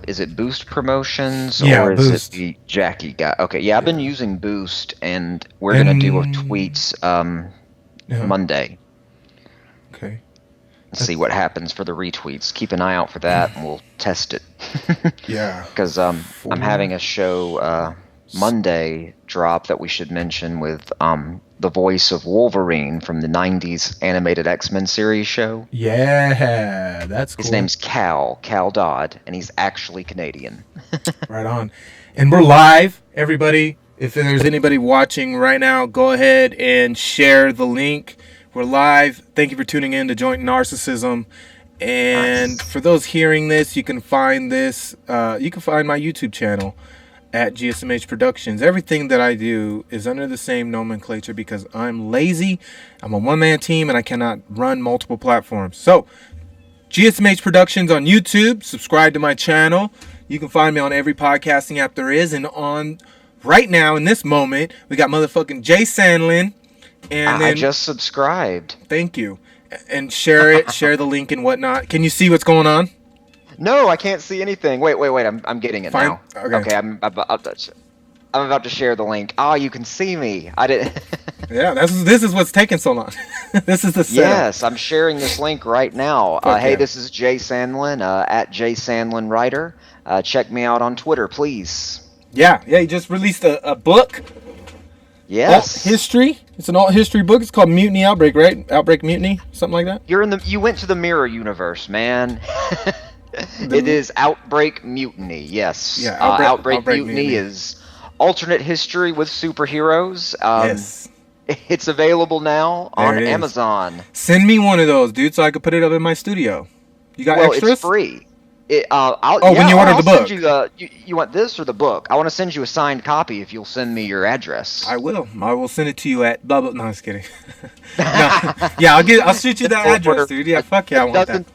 is it Boost Promotions Yeah, or is Boost. it the Jackie guy? Okay, yeah, I've been using Boost, and we're gonna do a tweets Yeah. Monday. Okay. See what happens for the retweets. Keep an eye out for that, and we'll test it. Yeah. Because I'm having a show Monday drop that we should mention with the voice of Wolverine from the '90s animated X-Men series show. Yeah, that's cool. His name's Cal Dodd, and he's actually Canadian. Right on. And we're live, everybody. If there's anybody watching right now, go ahead and share the link. We're live. Thank you for tuning in to Joint Gnarcissism. And Nice. for those hearing this, you can find this. You can find my YouTube channel at GSMH Productions. Everything that I do is under the same nomenclature because I'm lazy. I'm a one-man team and I cannot run multiple platforms. So, GSMH Productions on YouTube. Subscribe to my channel. You can find me on every podcasting app there is. And on right now, in this moment, we got motherfucking Jay Sandlin. And I just subscribed. Thank you. And share it, share the link and whatnot. Can you see what's going on? No, I can't see anything. Wait. I'm getting it now. Okay. I'm about to share the link. Oh, you can see me. I didn't. Yeah, this is what's taking so long. This is the setup. Yes, I'm sharing this link right now. Hey, this is Jay Sandlin at Jay Sandlin Writer. Check me out on Twitter, please. Yeah. He just released a book. Yes. Alt history. It's an alt history book. It's called Mutiny Outbreak, right? Outbreak Mutiny, something like that. You went to the mirror universe, man. It is Outbreak Mutiny. Yes. Yeah. Outbreak Mutiny is alternate history with superheroes. Yes. It's available now There on it is. Amazon. Send me one of those, dude, so I could put it up in my studio. You got Well, extras? it's free. When you order the book. Send you want this or the book? I want to send you a signed copy if you'll send me your address. I will. I will send it to you at blah blah. No, I'm just kidding. No. Yeah, I'll shoot you that address, dude. Yeah, fuck yeah, I want that.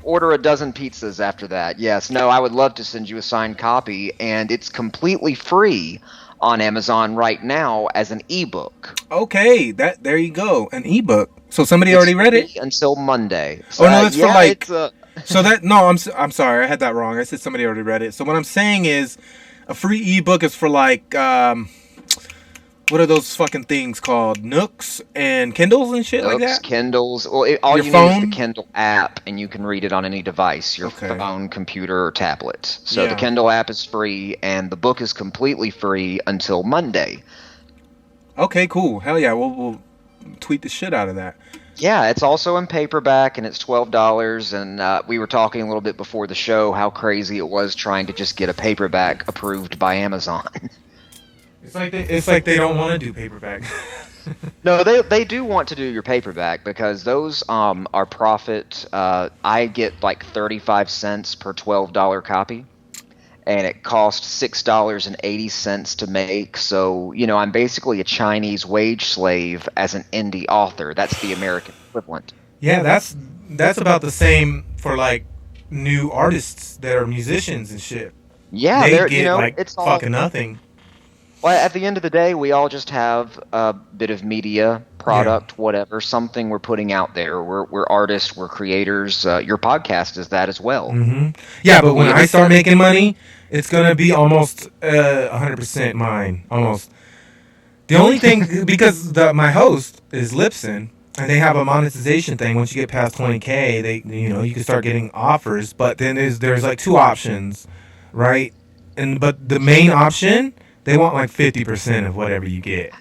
Order a dozen pizzas after that. Yes. No, I would love to send you a signed copy, and it's completely free on Amazon right now as an ebook. Okay, there you go, an ebook. So somebody already read it until Monday. So, no, it's for like. So that I'm sorry, I had that wrong. I said somebody already read it. So what I'm saying is, a free ebook is for like what are those fucking things called? Nooks and Kindles and shit like that? Kindles. Well, all you need is the Kindle app, and you can read it on any device, your phone, computer, or tablet. So the Kindle app is free, and the book is completely free until Monday. Okay, cool. Hell yeah, we'll tweet the shit out of that. Yeah, it's also in paperback, and it's $12, and we were talking a little bit before the show how crazy it was trying to just get a paperback approved by Amazon. It's like they don't want to do paperback. No, they do want to do your paperback because those are profit. I get like 35 cents per $12 copy, and it costs $6.80 to make. So, I'm basically a Chinese wage slave as an indie author. That's the American equivalent. Yeah, that's about the same for like new artists that are musicians and shit. Yeah, they get it's fucking nothing. Well, at the end of the day, we all just have a bit of media, product, whatever, something we're putting out there. We're artists, we're creators. Your podcast is that as well. Mm-hmm. Yeah, but when I start making money, it's going to be almost 100% mine, almost. The only thing, because my host is Lipson, and they have a monetization thing. Once you get past 20K, you can start getting offers. But then there's like two options, right? But the main option, they want like 50% of whatever you get.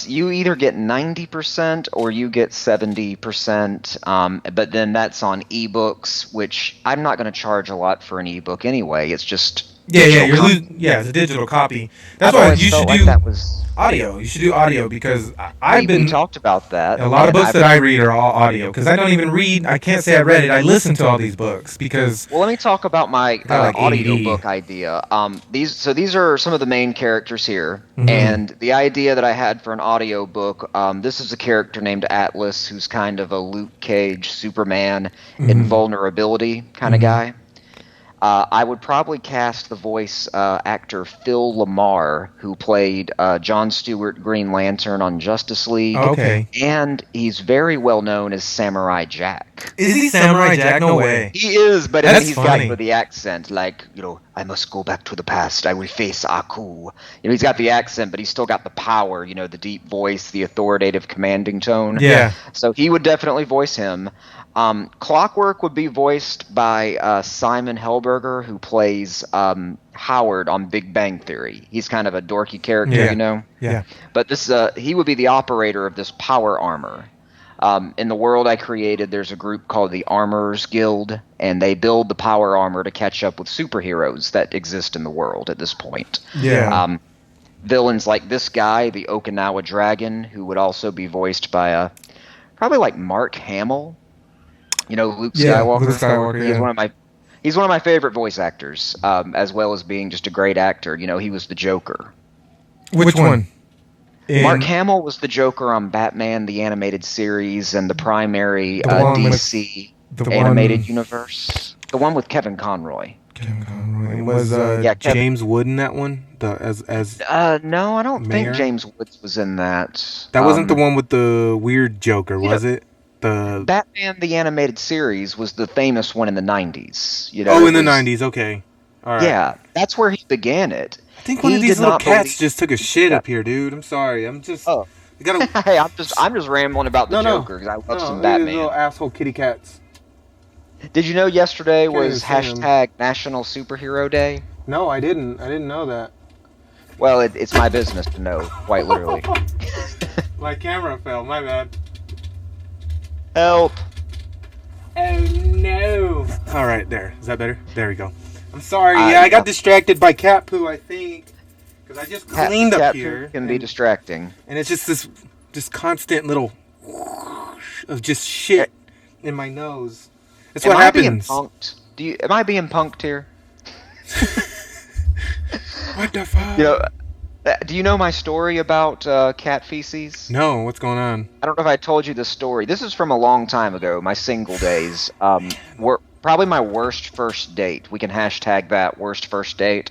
You either get 90% or you get 70%, but then that's on ebooks, which I'm not going to charge a lot for an ebook anyway. It's just it's a digital copy. That's why you should do audio. You should do audio because we talked about that. A lot of books that I read are all audio because I don't even read. I can't say I read it. I listen to all these books because. Well, let me talk about my audio book idea. These are some of the main characters here, and the idea that I had for an audio book. This is a character named Atlas, who's kind of a Luke Cage, Superman, invulnerability kind of guy. I would probably cast the voice actor Phil Lamar, who played Jon Stewart Green Lantern on Justice League. Okay. And he's very well known as Samurai Jack. Is he Samurai Jack? No way. He is, but That's he's funny. got the accent, like, I must go back to the past. I will face Aku. He's got the accent, but he's still got the power, the deep voice, the authoritative, commanding tone. Yeah. So he would definitely voice him. Clockwork would be voiced by Simon Helberger, who plays Howard on Big Bang Theory. He's kind of a dorky character, Yeah. But he would be the operator of this power armor. In the world I created, there's a group called the Armorers Guild, and they build the power armor to catch up with superheroes that exist in the world at this point. Yeah. Villains like this guy, the Okinawa Dragon, who would also be voiced by probably like Mark Hamill. Luke Skywalker. Luke Skywalker. He's one of my favorite voice actors, as well as being just a great actor. He was the Joker. Which one? Mark Hamill was the Joker on Batman the Animated Series and the primary one with- DC animated universe. The one with Kevin Conroy. Kevin Conroy. Was James Wood in that one? No, I don't Mayor? think James Woods was in that. That wasn't the one with the weird Joker, was it? The Batman the Animated Series was the famous one in the 90s. in the 90s. Okay. All right. Yeah, that's where he began it. I think one of these little cats just took a shit up here, dude. I'm sorry. I'm just. Oh. You gotta. Hey, I'm just rambling about the Joker because I love some Batman. Little asshole kitty cats. Did you know yesterday Can't was even see 'em. hashtag National Superhero Day? No, I didn't. I didn't know that. Well, it's my business to know, quite literally. My camera fell. My bad. Help! Oh no! All right, there. Is that better? There we go. I'm sorry. I got distracted by cat poo. I think because I just cleaned up Cat here. can be distracting. And it's just this constant little whoosh of just shit in my nose. That's what happens. Am I being punked? Am I being punked here? What the fuck? Do you know my story about cat feces? No, what's going on? I don't know if I told you this story. This is from a long time ago, my single days. Probably my worst first date. We can hashtag that, worst first date.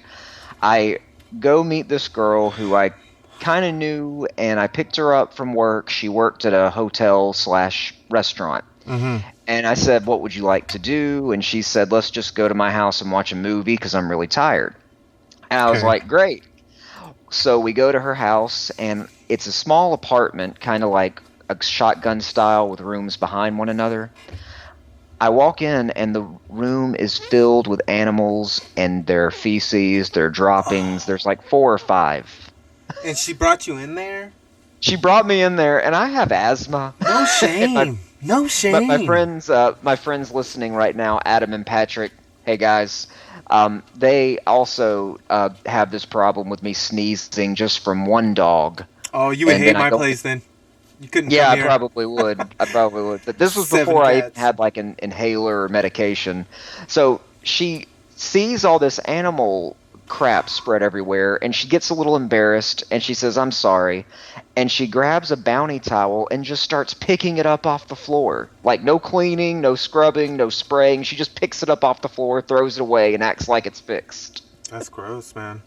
I go meet this girl who I kind of knew, and I picked her up from work. She worked at a hotel/restaurant. Mm-hmm. And I said, what would you like to do? And she said, let's just go to my house and watch a movie because I'm really tired. And I was like, great. So we go to her house, and it's a small apartment, kind of like a shotgun style with rooms behind one another. I walk in, and the room is filled with animals and their feces, their droppings. There's like 4 or 5. And she brought you in there? She brought me in there, and I have asthma. No shame. No shame. But my friends listening right now, Adam and Patrick, hey guys, they also have this problem with me sneezing just from one dog. Oh, you would hate my place then. You couldn't. Yeah, come I here. probably would. But this was 7 before I cats. had like an inhaler or medication. So she sees all this animal crap spread everywhere, and she gets a little embarrassed, and she says, I'm sorry. And she grabs a bounty towel and just starts picking it up off the floor. Like, no cleaning, no scrubbing, no spraying. She just picks it up off the floor, throws it away, and acts like it's fixed. That's gross, man.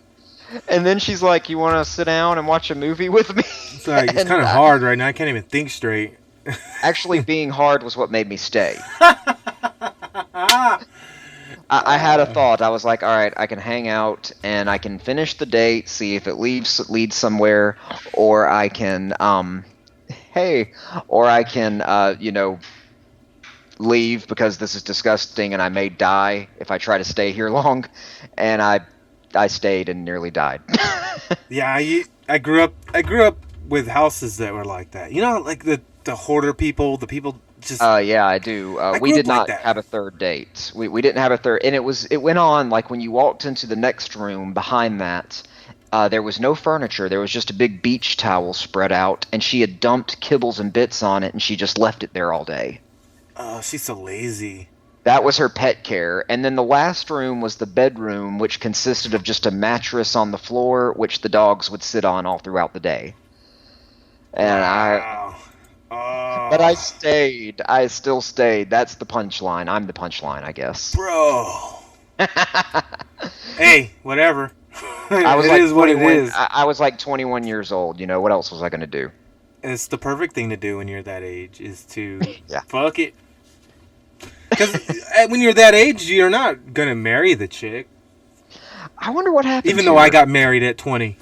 And then she's like, you want to sit down and watch a movie with me? It's like, it's kind of hard right now. I can't even think straight. Actually, being hard was what made me stay. I had a thought. I was like, all right, I can hang out and I can finish the date, see if it leads somewhere, or I can, leave because this is disgusting and I may die if I try to stay here long. And I stayed and nearly died. Yeah, I grew up with houses that were like that. You know, like the hoarder people, the people just. Yeah, I do. We did not have a third date. We didn't have a third, and it went on like when you walked into the next room behind that. There was no furniture. There was just a big beach towel spread out, and she had dumped kibbles and bits on it, and she just left it there all day. Oh, she's so lazy. That was her pet care. And then the last room was the bedroom, which consisted of just a mattress on the floor, which the dogs would sit on all throughout the day. And Wow. But I stayed. I still stayed. That's the punchline. I'm the punchline, I guess. Bro. Hey, whatever. I was It like is what it 21 is. I was like 21 years old. You know, what else was I going to do? It's the perfect thing to do when you're that age is to Yeah. fuck it. Because when you're that age, you're not gonna marry the chick. I wonder what happened. Even to though I her. got married at 20.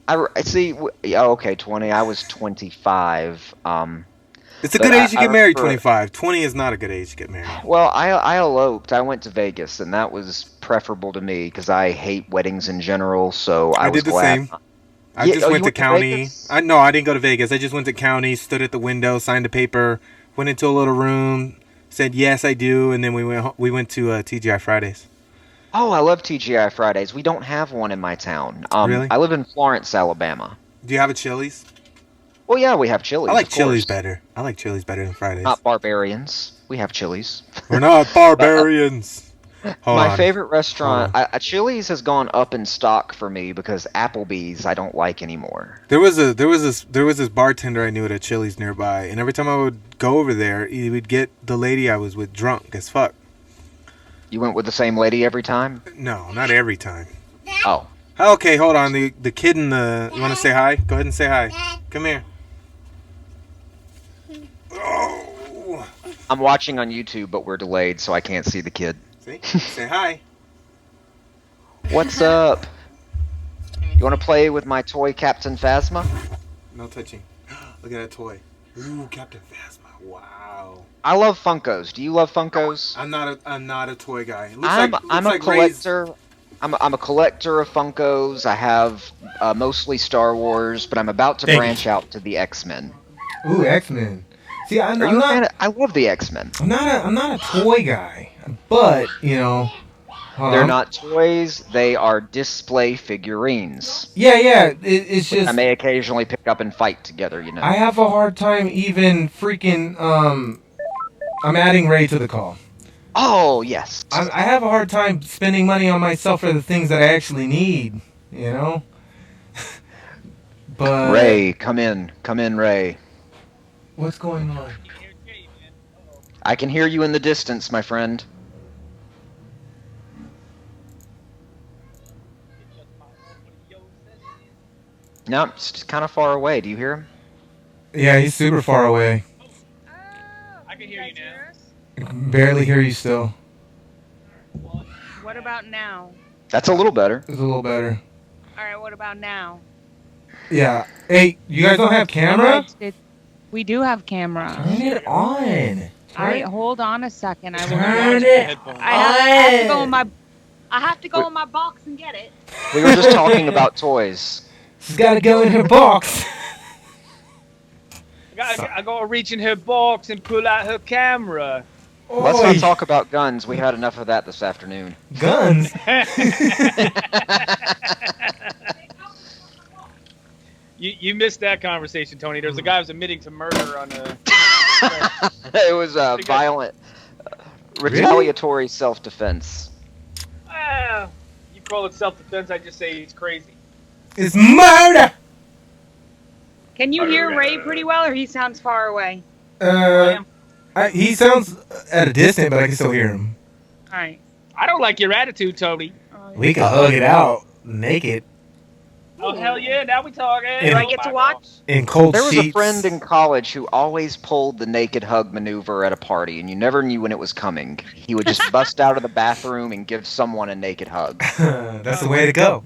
I see. Okay, 20. I was 25. It's a But good age to I get married. remember- 25. 20 is not a good age to get married. Well, I eloped. I went to Vegas, and that was preferable to me because I hate weddings in general. So I was did the glad. same. I Yeah, just oh, went you to went to county. Vegas? I didn't go to Vegas. I just went to county, stood at the window, signed a paper, went into a little room, said yes I do, and then we went to Tgi Fridays. Oh, I love TGI Fridays. We don't have one in my town. Really? I live in Florence, Alabama. Do you have a Chili's? Well, yeah, we have Chili's. I like of Chili's course. better. I like Chili's better than Fridays. Not barbarians. We have Chili's. We're not barbarians. Hold My on. favorite restaurant, Hold Chili's has gone up in stock for me because Applebee's I don't like anymore. There was this bartender I knew at a Chili's nearby, and every time I would go over there, he would get the lady I was with drunk as fuck. You went with the same lady every time? No, not every time. Oh. Okay, hold on. The kid in the... You want to say hi? Go ahead and say hi. Come here. Oh. I'm watching on YouTube, but we're delayed, so I can't see the kid. See? Say hi. What's up? You want to play with my toy Captain Phasma? No touching. Look at that toy. Ooh, Captain Phasma. Wow. I love Funkos. Do you love Funkos? I'm not a toy guy. It looks I'm like, a looks like Ray's- collector. I'm a collector of Funkos. I have mostly Star Wars, but I'm about to Thank you. branch out to the X-Men. Ooh, X-Men. See, Are you a fan of- I love the X-Men. I'm not a toy guy, but you know, They're not toys. They are display figurines. Yeah. It's Which just I may occasionally pick up and fight together. You know. I have a hard time even freaking. I'm adding Ray to the call. Oh yes. I have a hard time spending money on myself for the things that I actually need. You know. But Ray, come in, Ray. what's going on? I can hear you in the distance, my friend. No, it's kind of far away. Do you hear him? Yeah, he's super far away. I can hear you now. I can barely hear you still. What about now? That's a little better. It's a little better. All right, what about now? Yeah. Hey, you guys don't have camera? We do have camera. Turn it on. Hold on a second. I will. Turn it I have to go in my. I have to go in my box and get it. We were just talking about toys. She's got to go in her box. I gotta reach in her box and pull out her camera. Let's Oi, not talk about guns. We had enough of that this afternoon. guns. You missed that conversation, Tony. There was a guy who was admitting to murder on a. It was violent, retaliatory self-defense. You call it self-defense. I just say he's crazy. It's murder. Can you hear Ray pretty well, or he sounds far away? He sounds at a distance, but I can still hear him. All right. I don't like your attitude, Tony. We can hug it out naked Oh hell yeah! Now we talking. Do I get to watch? in cold There was sheets. a friend in college who always pulled the naked hug maneuver at a party, and you never knew when it was coming. He would just bust out of the bathroom and give someone a naked hug. That's the way to go.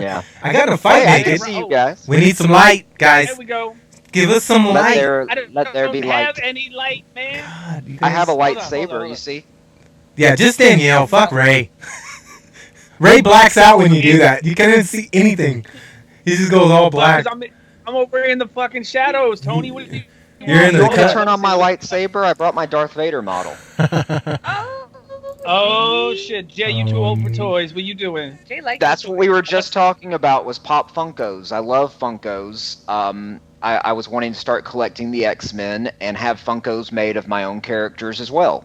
Yeah. I got to fight Hey, I naked. can see you guys. We need some light, guys. There we go. Give us some Let light. there, I don't, let there be don't have light. any light, man. God, you I have a guys- Hold on, lightsaber, hold on. you see? Yeah, just Danielle. Fuck Ray. Ray blacks out when you do that. You can't even see anything. He just goes all black. I'm over in the fucking shadows, Tony. What do you You're in You the want me to cut. turn on my lightsaber? I brought my Darth Vader model. Oh shit, Jay, you too old for toys. What you doing? Jay likes That's what we were just talking about was Pop Funkos. I love Funkos. I was wanting to start collecting the X-Men and have Funkos made of my own characters as well.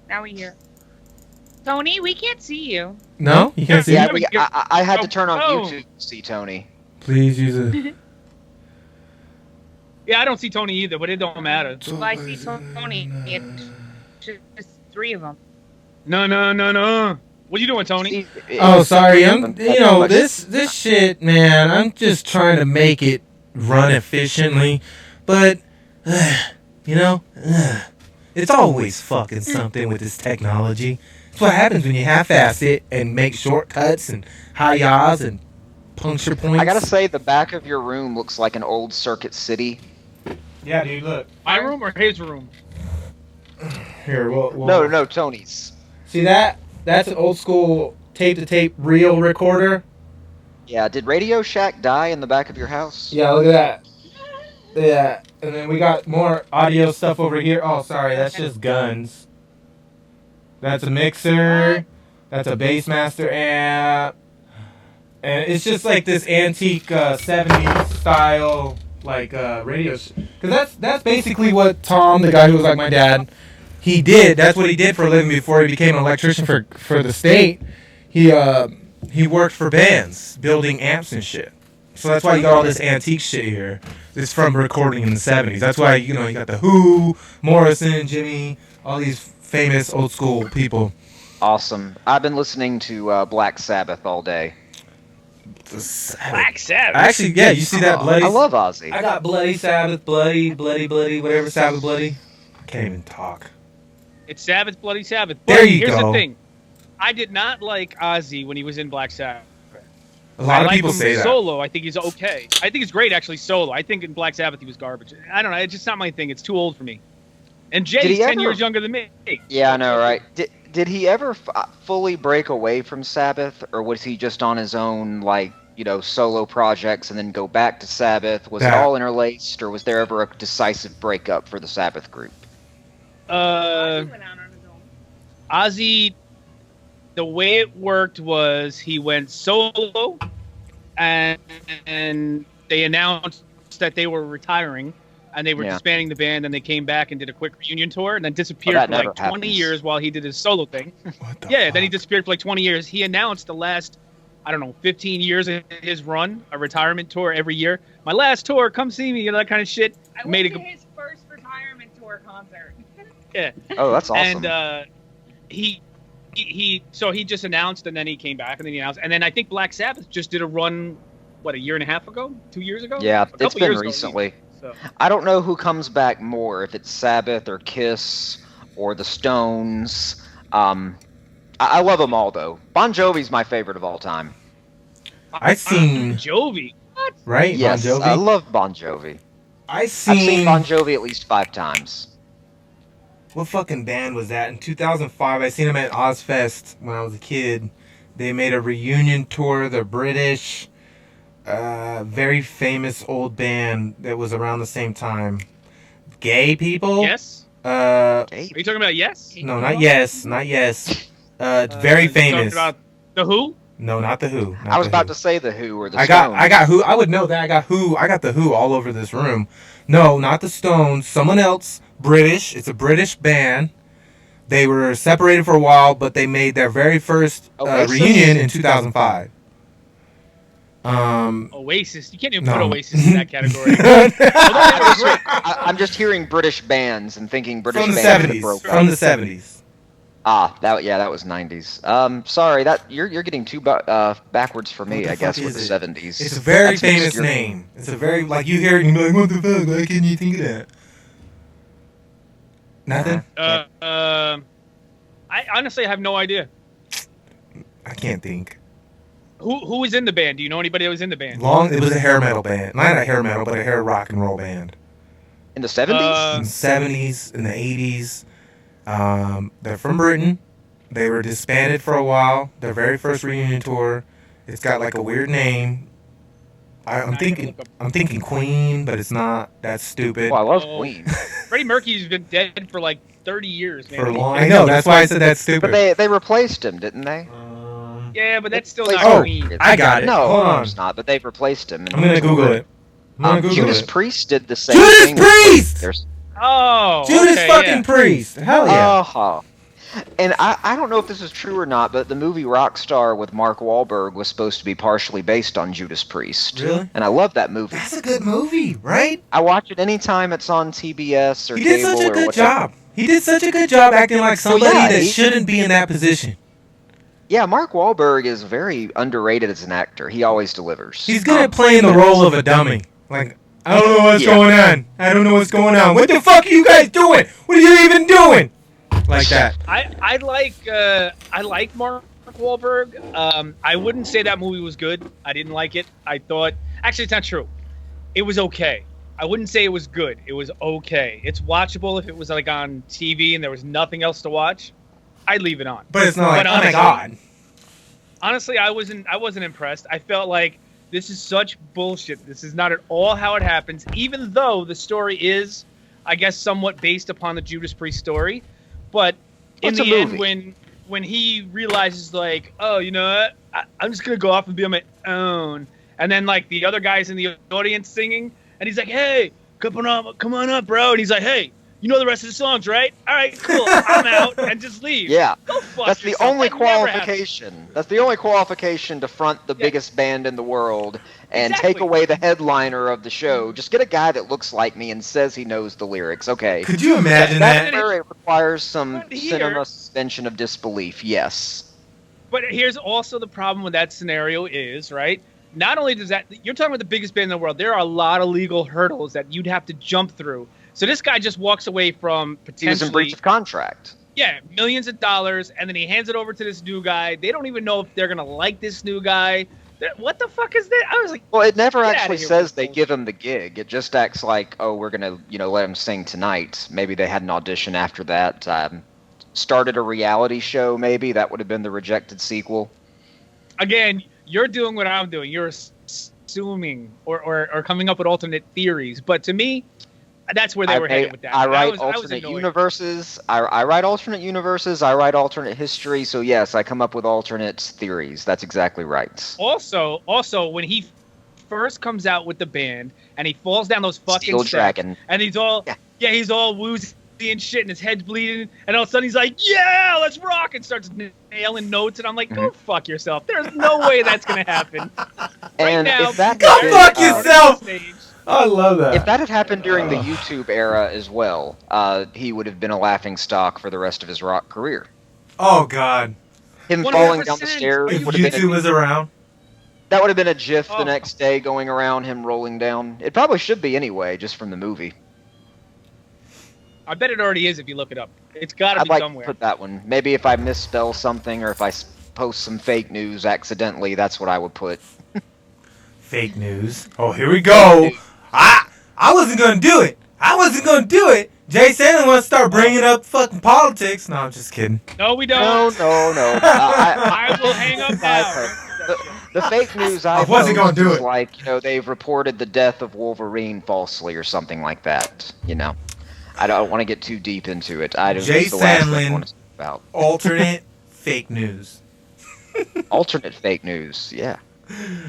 Now we hear. Tony, we can't see you. No, you can't see. Yeah, me? I had to turn on Oh. YouTube to see Tony. Please use it. Yeah, I don't see Tony either, but it don't matter. Well, I see Tony. It's just 3 of them. No. What you doing, Tony? Oh, sorry. This shit, man. I'm just trying to make it run efficiently, but it's always fucking something with this technology. That's what happens when you half-ass it and make shortcuts and hi-yahs and puncture points. I gotta say, the back of your room looks like an old Circuit City. Yeah, dude. Look. My room or his room? Here. We'll No, Tony's. See that? That's an old school tape-to-tape reel recorder. Yeah, did Radio Shack die in the back of your house? Yeah, look at that. Yeah, and then we got more audio stuff over here. Oh, sorry, that's just guns. That's a mixer. That's a Bassmaster amp. And it's just like this antique 70s style radio. Because that's basically what Tom, the guy who was like my dad, he did. That's what he did for a living before he became an electrician for the state. He worked for bands, building amps and shit. So that's why you got all this antique shit here. It's from recording in the 70s. That's why, you got The Who, Morrison, Jimmy, all these famous old school people. Awesome. I've been listening to Black Sabbath all day. Black Sabbath? Actually, yeah, you see that bloody... I love Ozzy. I got Bloody Sabbath, bloody, whatever Sabbath bloody. I can't even talk. It's Sabbath, Bloody Sabbath. But There you here's go. the thing. I did not like Ozzy when he was in Black Sabbath. A lot of I people like him say that. Solo, I think he's okay. I think he's great, actually, solo. I think in Black Sabbath he was garbage. I don't know. It's just not my thing. It's too old for me. And Jay's 10 years younger than me. Yeah, I know, right? Did he ever fully break away from Sabbath, or was he just on his own, solo projects and then go back to Sabbath? Was it all interlaced, or was there ever a decisive breakup for the Sabbath group? Ozzy, the way it worked was he went solo, and they announced that they were retiring, and they were disbanding the band, and they came back and did a quick reunion tour, and then disappeared for 20 years while he did his solo thing. Then he disappeared for 20 years. He announced the last, 15 years of his run, a retirement tour every year. My last tour, come see me, that kind of shit. I went to his first retirement tour concert. Yeah. Oh, that's awesome. And he just announced, and then he came back, and then he announced, and then I think Black Sabbath just did a run, a year and a half ago, 2 years ago? Yeah, it's been years recently. Ago, so. I don't know who comes back more, if it's Sabbath or Kiss or the Stones. I love them all, though. Bon Jovi's my favorite of all time. I've seen... Bon Jovi? What? Right? Yes, Bon Jovi? I love Bon Jovi. I've seen Bon Jovi at least 5 times. What fucking band was that? In 2005, I seen them at Ozfest when I was a kid. They made a reunion tour. They're British. Very famous old band that was around the same time. Gay people? Yes? Are you talking about Yes? No, not Yes. Not Yes. Very famous. Talking about The Who? No, not The Who. I was about to say The Who or the Stones. I got Who. I would know that. I got The Who all over this room. No, not the Stones. Someone else. British. It's a British band. They were separated for a while, but they made their very first reunion in 2005. Oasis. You can't even put Oasis in that category. I'm just hearing British bands and thinking British from the bands 70s. broke From the 70s. That was 90s. Sorry, that you're getting too backwards for me. I guess with the 70s. It's a very famous name. It's a very you hear it and you're like, what the fuck? Why can't you think of that? Nothing. I honestly have no idea. I can't think. Who was in the band? Do you know anybody that was in the band? It was a hair metal band. Not a hair metal, but a hair rock and roll band. In the 70s? In the 70s, in the 80s. They're from Britain. They were disbanded for a while. Their very first reunion tour. It's got a weird name. I'm thinking Queen, but it's not. That's stupid. Oh, I love Queen. Freddie Mercury's been dead for 30 years, man. For a long. I know. That's why I said that's stupid. But they replaced him, didn't they? Yeah, but that's still not Queen. I got it. No, hold on. It's not. But they've replaced him. I'm gonna Google it. Judas Priest did the same thing. Judas Priest. Judas fucking Priest. Hell yeah. And I don't know if this is true or not, but the movie Rockstar with Mark Wahlberg was supposed to be partially based on Judas Priest. Really? And I love that movie. That's a good movie, right? I watch it anytime it's on TBS or he cable did such a or good whatever. job. He did such a good job acting like somebody that shouldn't be in that position. Yeah, Mark Wahlberg is very underrated as an actor. He always delivers. He's good at playing the role of a dummy. Like, I don't know what's going on. I don't know what's going on. What the fuck are you guys doing? What are you even doing? Like that. I like Mark Wahlberg. I wouldn't say that movie was good. I didn't like it. I thought actually it's not true. It was okay. I wouldn't say it was good. It was okay. It's watchable if it was like on TV and there was nothing else to watch. I'd leave it on. But it's not like, oh my god. Honestly, I wasn't impressed. I felt like this is such bullshit. This is not at all how it happens, even though the story is, I guess, somewhat based upon the Judas Priest story. But in the end, when he realizes, like, oh, you know what? I'm just going to go off and be on my own. And then, like, the other guys in the audience singing, and he's like, hey, come on up, bro. And he's like, hey, you know the rest of the songs, right? All right, cool. I'm out, and just leave. Yeah, go fuck that's yourself. The only qualification. That's the only qualification to front the biggest band in the world and take away the headliner of the show. Just get a guy that looks like me and says he knows the lyrics. Okay. Could you imagine that? It requires some cinema suspension of disbelief. Yes. But here's also the problem with that scenario is, right? Not only does that, you're talking about the biggest band in the world. There are a lot of legal hurdles that you'd have to jump through. So this guy just walks away from potentially... He was in breach of contract. Yeah, millions of dollars, and then he hands it over to this new guy. They don't even know if they're going to like this new guy. What the fuck is that? I was like... Well, it never actually says they give him the gig. It just acts like, oh, we're going to, let him sing tonight. Maybe they had an audition after that. Started a reality show, maybe. That would have been the rejected sequel. Again, you're doing what I'm doing. You're assuming or coming up with alternate theories. But to me... That's where they were headed with that. I write alternate universes. I write alternate universes. I write alternate history. So yes, I come up with alternate theories. That's exactly right. Also, when he first comes out with the band and he falls down those fucking Steel steps, Dragon, and he's all he's all woozy and shit, and his head's bleeding, and all of a sudden he's like, "Yeah, let's rock!" and starts nailing notes, and I'm like, "Go fuck yourself." There's no way that's gonna happen. And now, go fuck yourself. I love that. If that had happened during the YouTube era as well, he would have been a laughing stock for the rest of his rock career. Oh, God. Him falling down the stairs. If YouTube was around? That would have been a GIF the next day going around him rolling down. It probably should be anyway, just from the movie. I bet it already is if you look it up. It's got to be somewhere. I'd like to put that one. Maybe if I misspell something or if I post some fake news accidentally, that's what I would put. Fake news. Oh, here we go. I wasn't going to do it. Jay Sandlin wants to start bringing up fucking politics. No, I'm just kidding. No, we don't. No. I will hang up now. The fake news I wasn't going to do it. Like, they've reported the death of Wolverine falsely or something like that. I don't want to get too deep into it. Jay Sandlin, alternate fake news. Alternate fake news, yeah.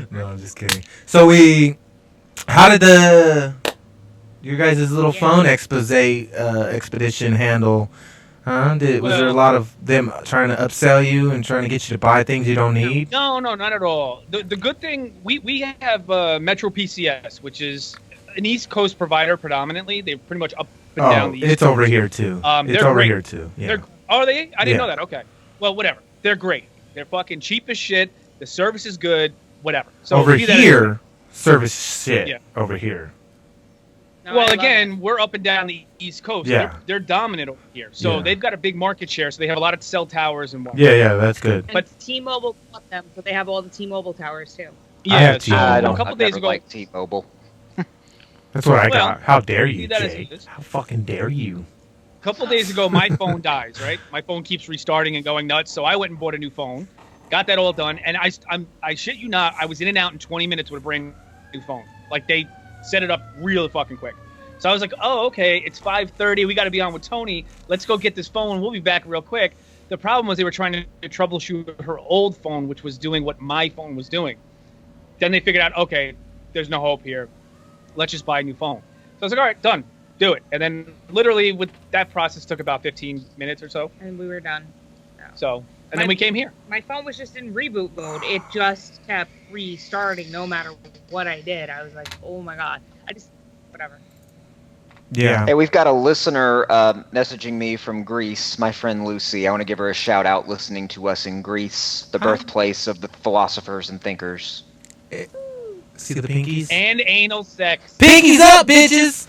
No, I'm just kidding. So how did your guys' little phone expedition handle? Was there a lot of them trying to upsell you and trying to get you to buy things you don't need? No, not at all. The good thing, we have Metro PCS, which is an East Coast provider predominantly. They're pretty much up and down the East Coast. It's over here too. It's over here too. Yeah. Are they? I didn't know that. Okay. Well, whatever. They're great. They're fucking cheap as shit. The service is good. Whatever. So over here, service shit. Yeah. Over here. No, well, again, we're up and down the East Coast. Yeah. They're dominant over here. So they've got a big market share. So they have a lot of cell towers and whatnot. Yeah, that's good. And but T-Mobile bought them, so they have all the T-Mobile towers too. Yeah, I don't. A couple days ago, like T-Mobile. That's what I got. How dare you, Jay? How fucking dare you? A couple days ago, my phone dies. Right, my phone keeps restarting and going nuts. So I went and bought a new phone. Got that all done, and I shit you not, I was in and out in 20 minutes with a brand new phone. Like, they set it up really fucking quick. So I was like, oh, okay, it's 5:30, we got to be on with Tony. Let's go get this phone, we'll be back real quick. The problem was they were trying to troubleshoot her old phone, which was doing what my phone was doing. Then they figured out, okay, there's no hope here. Let's just buy a new phone. So I was like, all right, done, do it. And then literally with that process took about 15 minutes or so. And we were done. So... And then we came here. My phone was just in reboot mode. It just kept restarting no matter what I did. I was like, oh my God. Whatever. Yeah. Hey, we've got a listener messaging me from Greece, my friend Lucy. I want to give her a shout out listening to us in Greece, the birthplace of the philosophers and thinkers. See the pinkies? And anal sex. Pinkies up, bitches!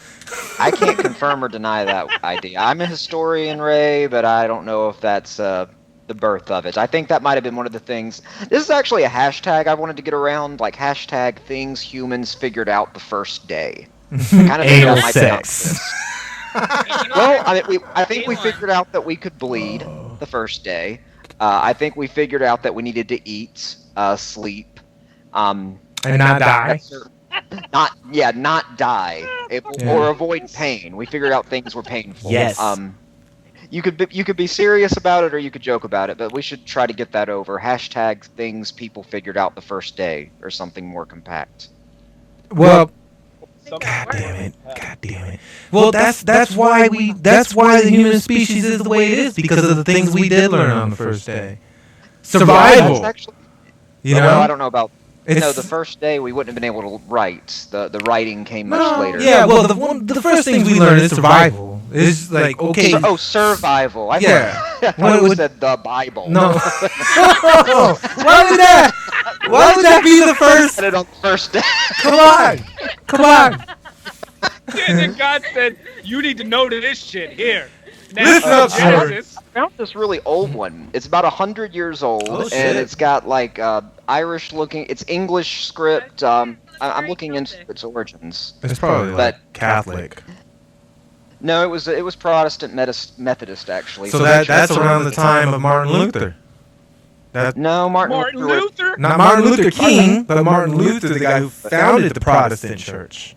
I can't confirm or deny that idea. I'm a historian, Ray, but I don't know if that's the birth of it. I think that might have been one of the things. This is actually a hashtag I wanted to get around, like hashtag things humans figured out the first day. Kind of Anal sex. Well, I think we figured out that we could bleed the first day. I think we figured out that we needed to eat, sleep, and not die. Not die, or avoid pain. We figured out things were painful. Yes. You could be serious about it or you could joke about it, but we should try to get that over. Hashtag things people figured out the first day, or something more compact. Well, God damn it. Well, that's why the human species is the way it is, because of the things we did learn on the first day. Survival. That's actually, you know? Well, I don't know about. It's, the first day we wouldn't have been able to write. The writing came much later. Yeah, well, the first things we learned is survival. It's like, okay. Survival. I said the Bible. No. Why would that be the first? Said it on the first day. Come on. And then God said, "You need to know this shit here." Now, Listen up, Genesis. I found this really old one. It's about 100 years old, and it's got like Irish-looking. It's English script. I'm looking into its origins. It's probably like Catholic. No, it was Protestant Methodist actually. So that's around the time of Martin Luther. Martin Luther. Not Martin Luther King, but Martin Luther, the guy who founded the Protestant church.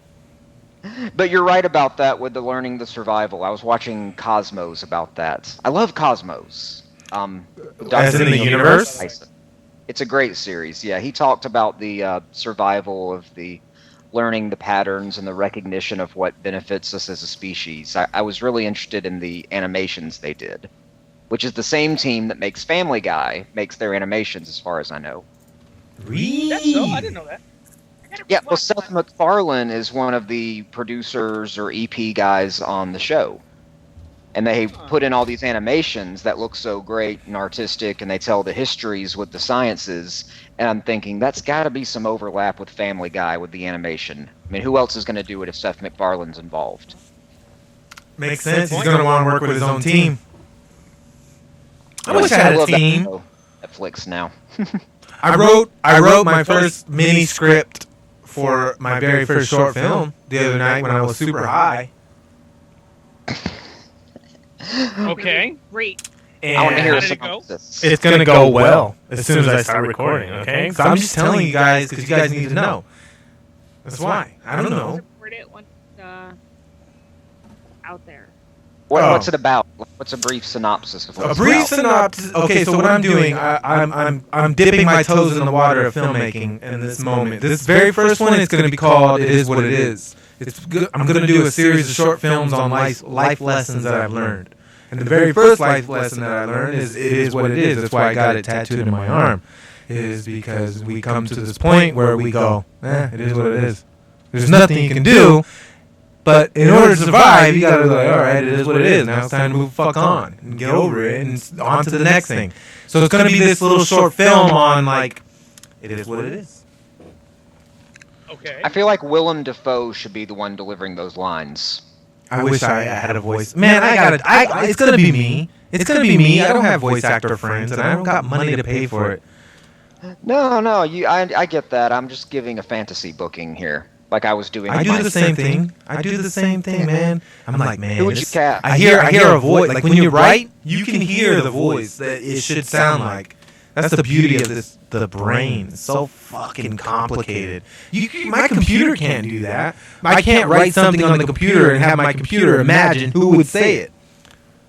But you're right about that with the learning the survival. I was watching Cosmos about that. I love Cosmos. As in the universe? It's a great series. Yeah, he talked about the survival of the learning the patterns and the recognition of what benefits us as a species. I was really interested in the animations they did, which is the same team that makes Family Guy, makes their animations as far as I know. Really? That's so? I didn't know that. Yeah, well, Seth MacFarlane is one of the producers or EP guys on the show. And they put in all these animations that look so great and artistic, and they tell the histories with the sciences. And I'm thinking, that's got to be some overlap with Family Guy with the animation. I mean, who else is going to do it if Seth MacFarlane's involved? Makes sense. He's going to want to work with his own team. I wish I had a team. Netflix now. I wrote my first mini script for my very first short film the other night when I was super high. Okay. Great. I want to hear How did it go? It's going to go well as soon as I start recording, okay? So I'm just telling you guys because you guys need to know. That's why. I don't know. Support it once out there. What's it about? What's a brief synopsis of what it's about? Synopsis. Okay, so what I'm doing, I'm dipping my toes in the water of filmmaking in this moment. This very first one is going to be called "It Is What It Is." I'm going to do a series of short films on life lessons that I've learned. And the very first life lesson that I learned is "It Is What It Is." That's why I got it tattooed in my arm. Is because we come to this point where we go, it is what it is. There's nothing you can do. But in order to survive, you gotta be like, all right, it is what it is. Now it's time to move the fuck on and get over it and on to the next thing. So it's gonna be this little short film on like, it is what it is. Okay. I feel like Willem Dafoe should be the one delivering those lines. I wish I had a voice. Man, it's gonna be me. It's gonna be me. I don't have voice actor friends, and I don't got money to pay for it. No, I get that. I'm just giving a fantasy booking here. Like I was doing. I do the same thing, man. I'm like, man. Who would you cast? I hear a voice. Like when you write, you can hear the voice that it should sound like. That's the beauty of the brain. It's so fucking complicated. My computer can't do that. I can't write something on the computer and have my computer imagine who would say it.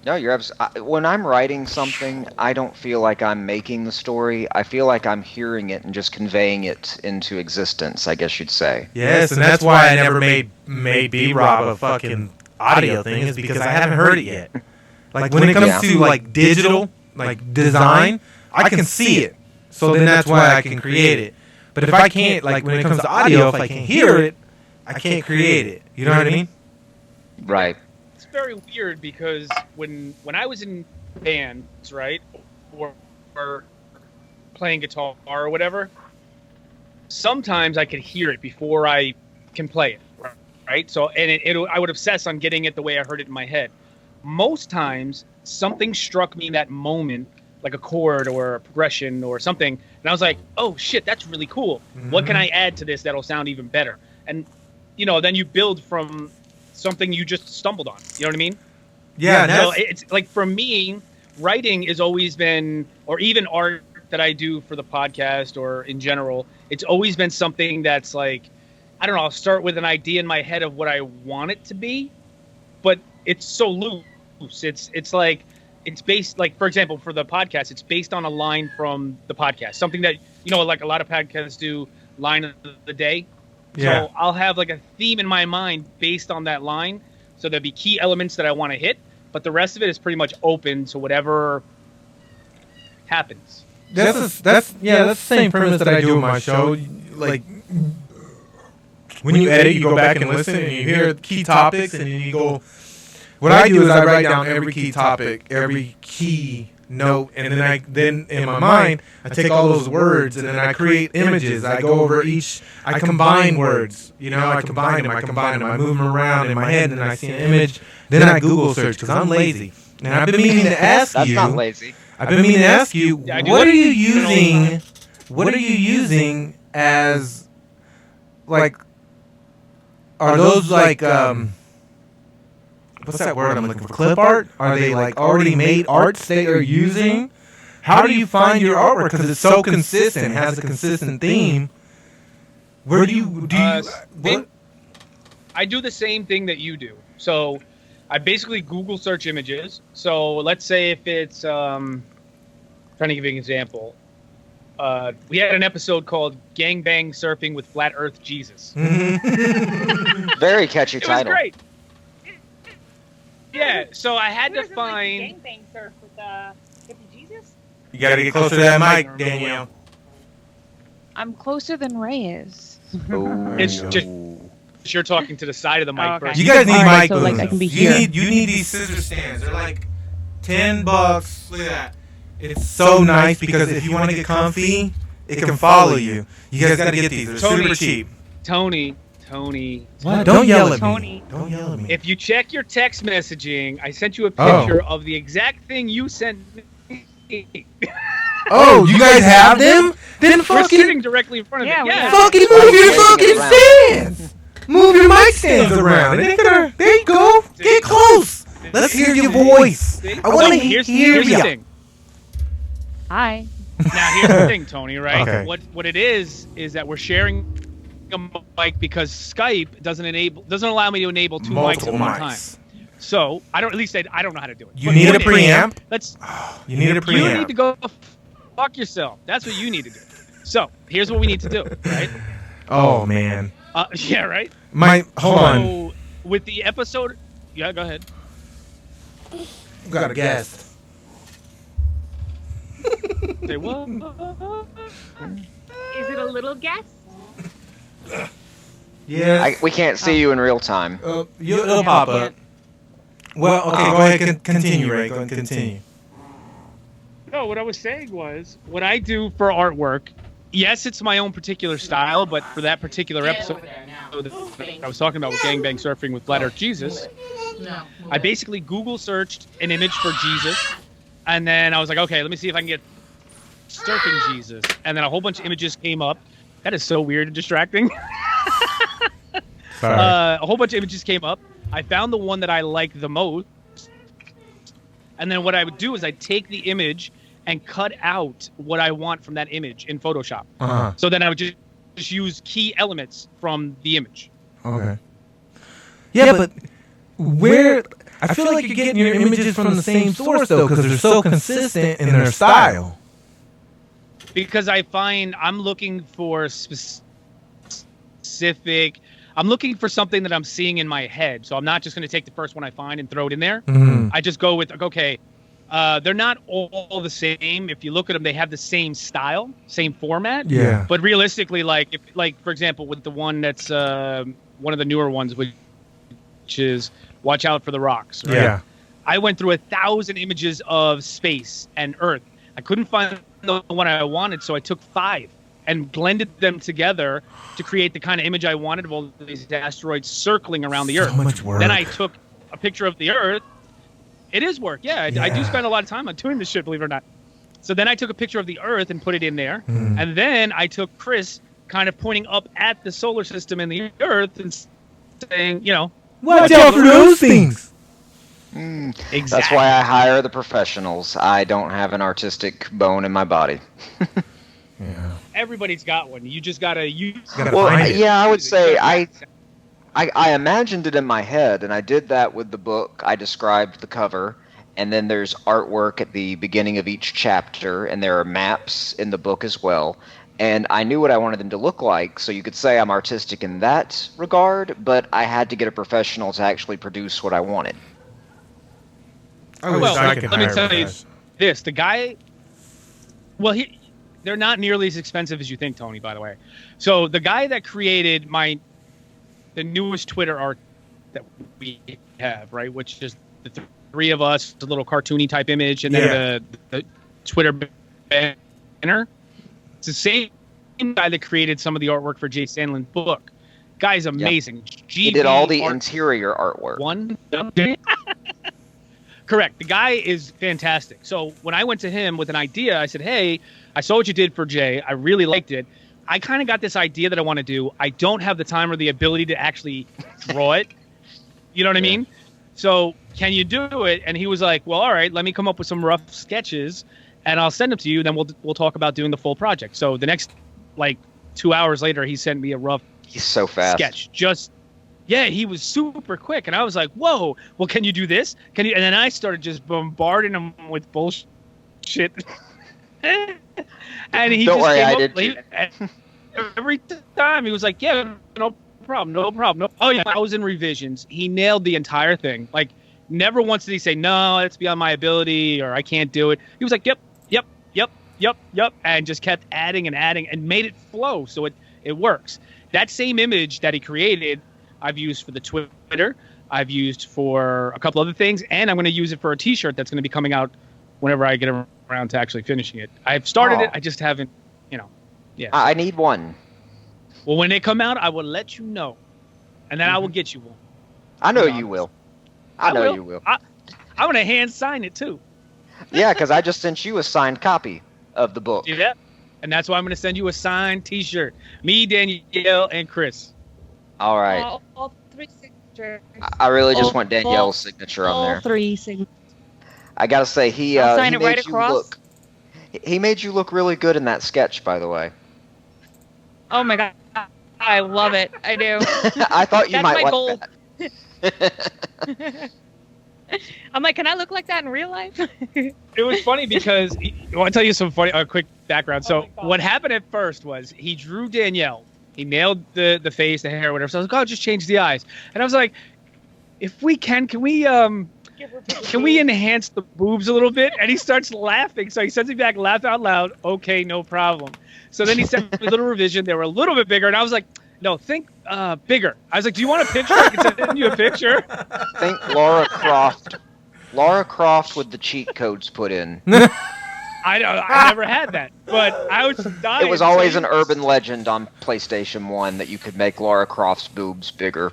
No, you're when I'm writing something, I don't feel like I'm making the story. I feel like I'm hearing it and just conveying it into existence, I guess you'd say. Yes, and that's why I never made B-Rob a fucking audio thing, is because I haven't heard it yet. Like when it comes to like digital, like design, I can see it. So then that's why I can create it. But if I can't, like when it comes to audio, if I can't hear it, I can't create it. You know what I mean? Right. It's very weird because when I was in bands, right, or playing guitar or whatever, sometimes I could hear it before I can play it, right? So, and I would obsess on getting it the way I heard it in my head. Most times, something struck me in that moment, like a chord or a progression or something, and I was like, oh shit, that's really cool. Mm-hmm. What can I add to this that'll sound even better? And, you know, then you build from something you just stumbled on. You know what I mean? Yeah. So it's like, for me, writing has always been, or even art that I do for the podcast or in general, it's always been something that's like, I don't know, I'll start with an idea in my head of what I want it to be, but it's so loose. It's like, it's based, like, for example, for the podcast, it's based on a line from the podcast, something that, you know, like a lot of podcasts do, line of the day. Yeah. So I'll have like a theme in my mind based on that line. So there'll be key elements that I want to hit, but the rest of it is pretty much open to whatever happens. That's the same premise that I do with my show. Like, when you edit, you go back and listen, and you hear key topics, and then you go. What I do is I write down every key topic, every key note, and then in my mind I take all those words and then I create images. I go over each. I combine words. You know, I combine them. I move them around in my head, and I see an image. Then I Google search because I'm lazy, and I've been meaning to ask you. That's not lazy. I've been meaning to ask you, what are you using? What are you using as, like, are those like what's that word I'm looking for? Clip art? Are they like already made arts that you're using? How do you find your artwork? Because it's so consistent, has a consistent theme. Where do you I do the same thing that you do. So I basically Google search images. So let's say if it's trying to give you an example. We had an episode called Gangbang Surfing with Flat Earth Jesus. Very catchy title. It was great. Yeah, so I had to find... Gangbang surf with hippie Jesus? You gotta get closer to that mic, Danielle. I'm closer than Ray is. It's just you're talking to the side of the mic first. You guys need mic so, like, I can be here. You need these scissor stands. They're like $10. Look at that. It's so nice because if you want to get comfy, it can follow you. You guys gotta get these. They're super cheap. Tony. What? Don't yell at Tony. me. Don't yell at me. If you check your text messaging, I sent you a picture of the exact thing you sent me. Oh, you guys have them? Then We're sitting directly in front of it. Yeah. Fucking move your fucking stands. Move your mic stands around. There you go. Get close. Let's hear your voice. I want to hear you. Thing. Hi. Now here's the thing, Tony. Right? Okay. What it is that we're sharing a mic because Skype doesn't allow me to enable two mics at one time. So I don't know how to do it. You need a preamp. You need a preamp. You need to go fuck yourself. That's what you need to do. So here's what we need to do, right? Oh man. Yeah, right. Hold on. With the episode, yeah, go ahead. Got a guest. Say what? Is it a little guest? Yeah. We can't see you in real time. It'll pop up. Well, okay, go ahead. Continue, Ray. Go and continue. No, what I was saying was, what I do for artwork, yes, it's my own particular style, but for that particular episode that I was talking about with Gangbang Surfing with Flat Earth Jesus, I basically Google searched an image for Jesus, and then I was like, okay, let me see if I can get surfing Jesus, and then a whole bunch of images came up. That is so weird and distracting. A whole bunch of images came up. I found the one that I like the most. And then what I would do is I'd take the image and cut out what I want from that image in Photoshop. Uh-huh. So then I would just use key elements from the image. Okay. Yeah, but where... I feel like you're getting your images from the same source, though, because they're so consistent in their style. Because I find I'm looking for specific... I'm looking for something that I'm seeing in my head. So I'm not just going to take the first one I find and throw it in there. Mm-hmm. I just go with, okay, they're not all the same. If you look at them, they have the same style, same format. Yeah. But realistically, like for example, with the one that's one of the newer ones, which is watch out for the rocks. Right? Yeah. I went through 1,000 images of space and Earth. I couldn't find the one I wanted, so I took 5 and blended them together to create the kind of image I wanted of all these asteroids circling around the Earth. So much work. Then I took a picture of the Earth. It is work, yeah. I do spend a lot of time on doing this shit, believe it or not. So then I took a picture of the Earth and put it in there. And then I took Chris kind of pointing up at the solar system and the Earth and saying, you know, watch out for those things. Exactly. That's why I hire the professionals. I don't have an artistic bone in my body. Yeah. Everybody's got one. You just gotta use. Well, yeah, I would say I imagined it in my head, and I did that with the book. I described the cover, and then there's artwork at the beginning of each chapter, and there are maps in the book as well. And I knew what I wanted them to look like, so you could say I'm artistic in that regard, but I had to get a professional to actually produce what I wanted. Well, let me tell you this. The guy, well, they're not nearly as expensive as you think, Tony, by the way. So the guy that created the newest Twitter art that we have, right, which is the 3 of us, the little cartoony type image, and then the Twitter banner. It's the same guy that created some of the artwork for Jay Sandlin's book. Guy's amazing. Yep. He did all the interior artwork. Correct. The guy is fantastic. So when I went to him with an idea, I said, hey, I saw what you did for Jay. I really liked it. I kind of got this idea that I want to do. I don't have the time or the ability to actually draw it. You know what I mean? So can you do it? And he was like, well, all right, let me come up with some rough sketches and I'll send them to you. Then we'll talk about doing the full project. So the next, 2 hours later, he sent me a rough He's so fast. sketch. Yeah, he was super quick, and I was like, "Whoa! Well, can you do this? Can you?" And then I started just bombarding him with bullshit. And he Don't just worry, came I up, did too. every time he was like, "Yeah, no problem, no problem." Oh yeah, I was in revisions. He nailed the entire thing. Never once did he say, "No, it's beyond my ability," or "I can't do it." He was like, "Yep," and just kept adding and made it flow so it works. That same image that he created, I've used for the Twitter, I've used for a couple other things, and I'm going to use it for a T-shirt that's going to be coming out whenever I get around to actually finishing it. I've started it, I just haven't, yeah. I need one. Well, when they come out, I will let you know, and then I will get you one. I know you will. I know you will. I'm going to hand sign it, too. Yeah, because I just sent you a signed copy of the book. See that? And that's why I'm going to send you a signed T-shirt. Me, Danielle, and Chris. All right. All 3 signatures. I really just want Danielle's signature on there. All 3 signatures. I gotta say, he I'll sign he it made right you across. look. He made you look really good in that sketch, by the way. Oh my god, I love it. I do. I thought you That's might my like goal. that. I'm like, can I look like that in real life? It was funny because I want to tell you some quick background. So what happened at first was he drew Danielle. He nailed the face, the hair, whatever. So I was like, oh, just change the eyes. And I was like, if we can we enhance the boobs a little bit? And he starts laughing. So he sends me back, laugh out loud. Okay, no problem. So then he sent me a little revision. They were a little bit bigger. And I was like, no, think bigger. I was like, do you want a picture? I can send you a picture. Think Lara Croft. Lara Croft with the cheat codes put in. I never had that, but I was dying. It was always an urban legend on PlayStation 1 that you could make Lara Croft's boobs bigger.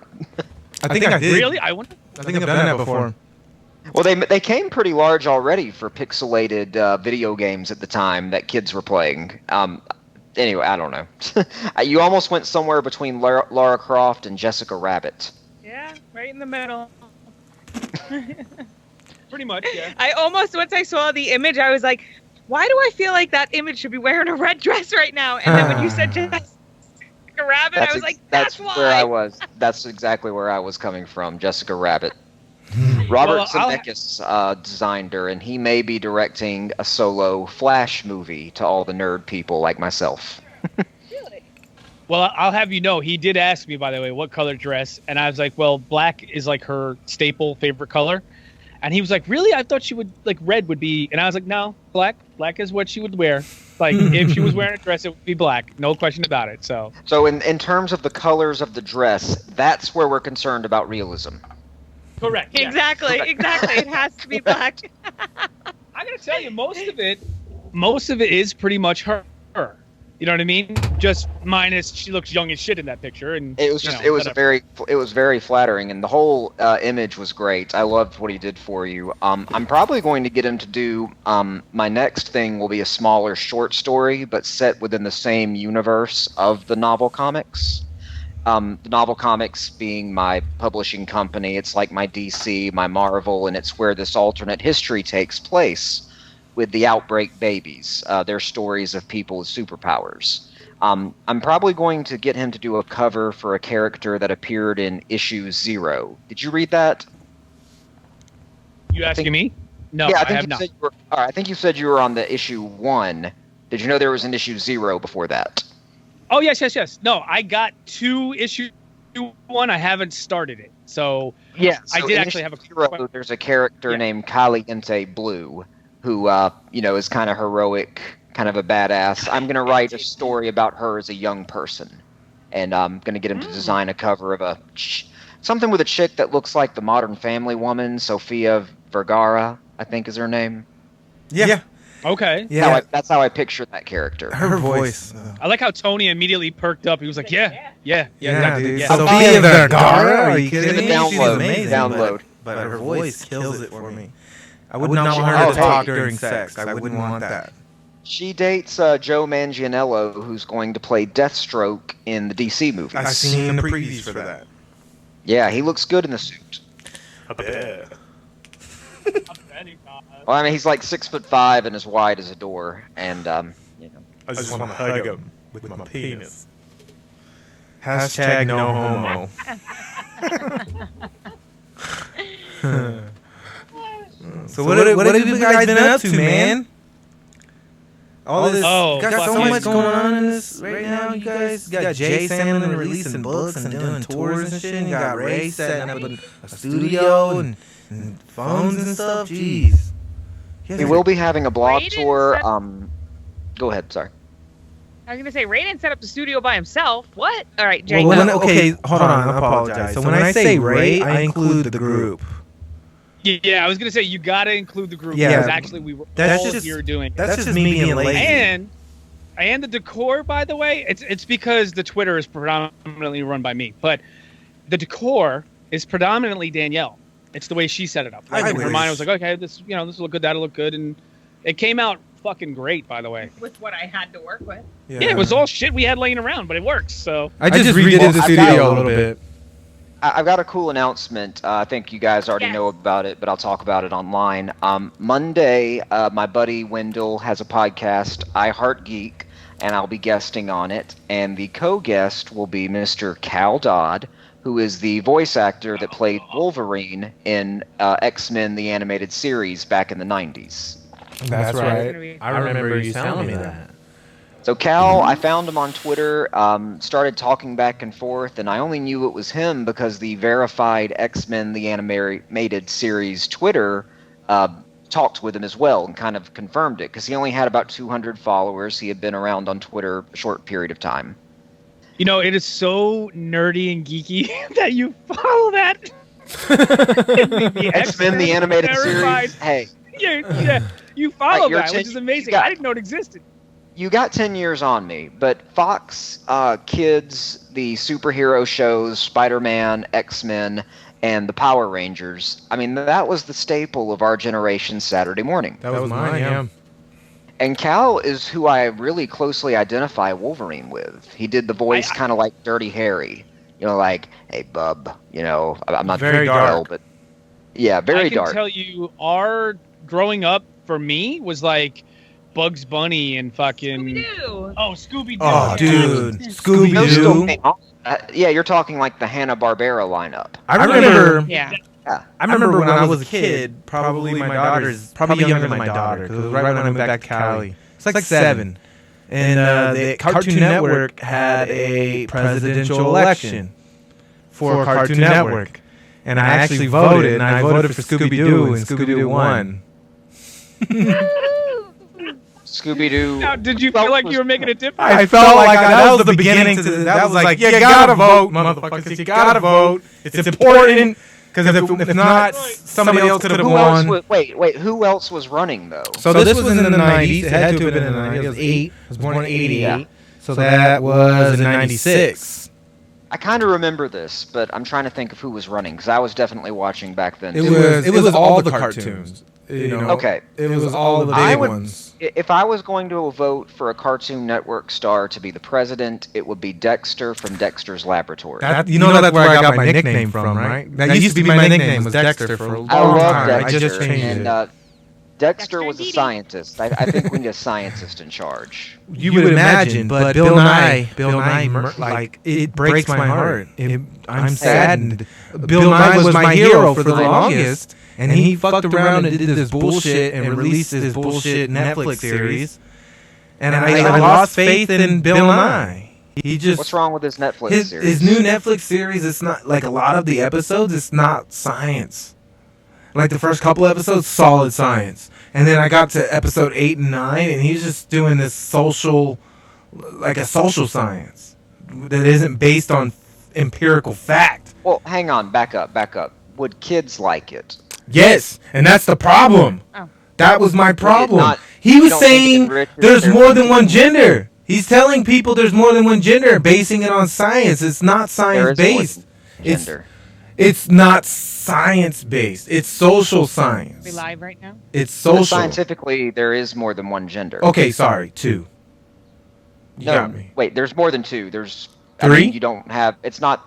I think I did. Really? I think I've done that before. Well, they came pretty large already for pixelated video games at the time that kids were playing. Anyway, I don't know. You almost went somewhere between Lara Croft and Jessica Rabbit. Yeah, right in the middle. Pretty much, yeah. I almost, once I saw the image, I was like, why do I feel like that image should be wearing a red dress right now? And then when you said Jessica Rabbit, I was like, that's why. Where I was. That's exactly where I was coming from, Jessica Rabbit. Robert Zemeckis designed her, and he may be directing a solo Flash movie to all the nerd people like myself. Really? Well, I'll have you know, he did ask me, by the way, what color dress, and I was like, well, black is like her staple favorite color. And he was like, really? I thought she would, red would be, and I was like, no, black is what she would wear. If she was wearing a dress, it would be black. No question about it, so. So in terms of the colors of the dress, that's where we're concerned about realism. Correct. Yes. Exactly. It has to be black. I gotta tell you, most of it is pretty much her. You know what I mean? Just minus she looks young as shit in that picture, and it was very flattering, and the whole image was great. I loved what he did for you. I'm probably going to get him to do my next thing will be a smaller short story, but set within the same universe of the novel comics. The novel comics being my publishing company, it's like my DC, my Marvel, and it's where this alternate history takes place with the Outbreak babies, their stories of people with superpowers. I'm probably going to get him to do a cover for a character that appeared in issue 0. Did you read that? You asking me? No, yeah, I have not. I think you said you were on the issue 1. Did you know there was an issue 0 before that? Oh, yes. No, I got to issue 1. I haven't started it. So, yeah, I did actually have a 0, there's a character named Caliente Blue who, is kind of heroic, kind of a badass. I'm going to write a story about her as a young person. And I'm going to get him to design a cover of something with a chick that looks like the Modern Family woman, Sofia Vergara, I think is her name. Yeah. Okay. Yeah. That's how I picture that character. Her voice. I like how Tony immediately perked up. He was like, yeah. Dude. Yeah. Sofia Vergara? Are you kidding me? Download. She's amazing, Download. But her voice kills it for me. I would not want her to talk during sex. I wouldn't want that. She dates Joe Manganiello, who's going to play Deathstroke in the DC movie. I've seen the previews for that. Yeah, he looks good in the suit. I bet. Well, I mean, he's like 6'5" and as wide as a door, and I just want to hug him with my penis. Hashtag no homo. So what have you guys been up to, man? All this, got so much going on in this right now. You guys got Jay Sandlin releasing books and doing tours and shit. And you got Ray setting up a studio and phones and stuff. Jeez. We will be having a blog tour. Go ahead. Sorry. I was going to say, Ray didn't set up the studio by himself. What? All right, Jay. Okay, hold on. I apologize. So when I say Ray, I include the group. Yeah, I was gonna say you gotta include the group. Yeah, because actually we were all here doing. That's just me being lazy. And the decor, by the way, it's because the Twitter is predominantly run by me, but the decor is predominantly Danielle. It's the way she set it up. Like, in her mind, I was like, okay, this will look good, that'll look good, and it came out fucking great, by the way. With what I had to work with. Yeah, it was all shit we had laying around, but it works. So I just redid the studio a little bit. I've got a cool announcement. I think you guys already know about it, but I'll talk about it online. Monday, my buddy Wendell has a podcast, I Heart Geek, and I'll be guesting on it. And the co-guest will be Mr. Cal Dodd, who is the voice actor that played Wolverine in X-Men, the animated series back in the 90s. That's right. I remember you telling me that. So Cal, I found him on Twitter, started talking back and forth, and I only knew it was him because the verified X-Men the Animated Series Twitter talked with him as well and kind of confirmed it, because he only had about 200 followers. He had been around on Twitter a short period of time. You know, it is so nerdy and geeky that you follow that. X-Men the Animated Series. Hey. Yeah, you follow that, which is amazing. I didn't know it existed. You got 10 years on me, but Fox Kids, the superhero shows, Spider-Man, X-Men, and the Power Rangers, I mean, that was the staple of our generation's Saturday morning. That was mine, yeah. And Cal is who I really closely identify Wolverine with. He did the voice kind of like Dirty Harry. You know, like, hey, bub. You know, I'm not very dark, but yeah, very dark. I can tell you, our growing up for me was like Bugs Bunny and fucking Scooby-Doo. Oh, Scooby-Doo. Oh, dude. Scooby-Doo. Yeah, you're talking like the Hanna-Barbera lineup. I remember. Yeah. I remember when I was a kid, probably younger than my daughter, because it was right when I moved back to Cali. It's like 7. And the Cartoon Network had a presidential election for Cartoon Network. And I actually voted, and I voted for Scooby-Doo, and Scooby-Doo won. Scooby-Doo. Now, did you feel like you were making a difference? I felt like that was the beginning to that was like, you gotta vote, motherfuckers, you gotta vote. It's important. Because if not, somebody else could have won. Wait, who else was running though? So this was in the 90s. It had to have been in the 90s. I was 8. I was born in 88. Yeah. So that was in 96. I kind of remember this, but I'm trying to think of who was running because I was definitely watching back then. It was all the cartoons. Okay. It was all the big ones. If I was going to vote for a Cartoon Network star to be the president, it would be Dexter from Dexter's Laboratory. That's where I got my nickname from, right? That used to be my nickname, was Dexter for a long time. I love Dexter. I just changed it. Dexter was a scientist. I think we need a scientist in charge. You would imagine, but Bill Nye, like, it breaks my heart. I'm saddened. Bill Nye was my hero for the longest, and he fucked around and did this bullshit and released this bullshit Netflix series, and I lost faith in Bill Nye. What's wrong with his Netflix series? His new Netflix series, it's not, like a lot of the episodes, it's not science. Like the first couple episodes, solid science. And then I got to episode 8 and 9, and he's just doing this social science that isn't based on empirical fact. Well, hang on, back up. Would kids like it? Yes, and that's the problem. Oh. That was my problem. He was saying there's more than one gender. He's telling people there's more than one gender, basing it on science. It's not science-based. It's not science-based. It's social science. Are we live right now? It's social. Scientifically, there is more than one gender. Okay, sorry, 2. You got me. Wait, there's more than 2. There's 3. You don't have. It's not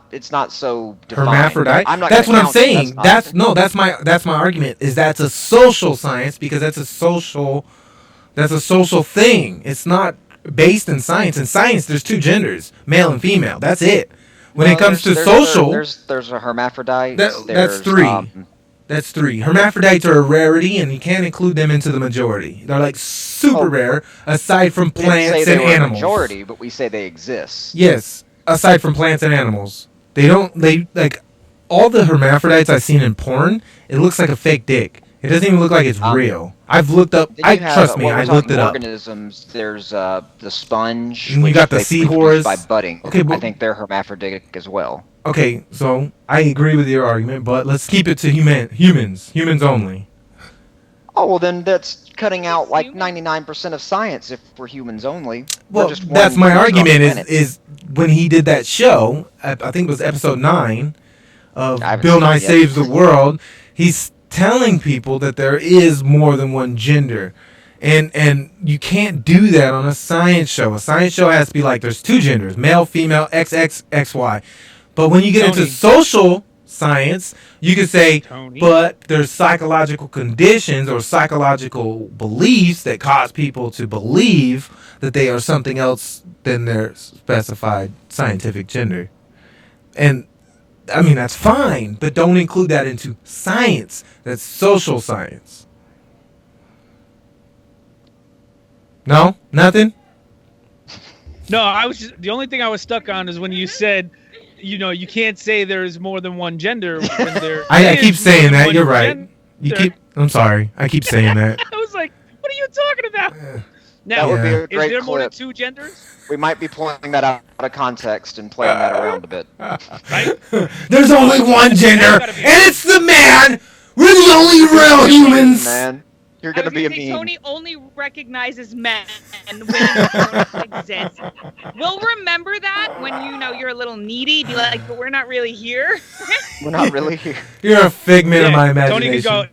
so defined. Hermaphrodite. That's what I'm saying. That's my argument. Is that's a social science because that's a social thing. It's not based in science. In science, there's 2 genders, male and female. That's it. When it comes to social, there's a hermaphrodite. That's 3. That's 3. Hermaphrodites are a rarity, and you can't include them into the majority. They're like super rare, aside from plants and animals. Majority, but we say they exist. Yes, aside from plants and animals, they like all the hermaphrodites I've seen in porn. It looks like a fake dick. It doesn't even look like it's real. I've looked up. Trust me, I looked it up. Organisms. There's the sponge. And you got the seahorse by budding. Okay, I think they're hermaphroditic as well. Okay, so I agree with your argument, but let's keep it to humans only. Oh well, then that's cutting out like 99% of science if we're humans only. Well, that's my argument. Is when he did that show, I think it was episode 9 of Bill Nye Saves the World. He's telling people that there is more than one gender, and you can't do that on a science show. A science show has to be like there's 2 genders, male, female, XX, XY. But when you get into social science, you can say, but there's psychological conditions or psychological beliefs that cause people to believe that they are something else than their specified scientific gender. And I mean, that's fine, but don't include that into science. That's social science. No? Nothing? No, the only thing I was stuck on is when you said, you can't say there's more than one gender when there I keep saying that. You're right. I'm sorry. I keep saying that. I was like, what are you talking about? Now, that would be a great is there more than clip. 2 genders? We might be pulling that out of context and playing that around a bit. Right? There's only one gender, and it's the man. We're the only real humans. Man, you're gonna be a meme. Tony only recognizes men and women don't exist. We'll remember that when you're a little needy. Be like, but we're not really here. We're not really here. You're a figment of my imagination. Tony can go.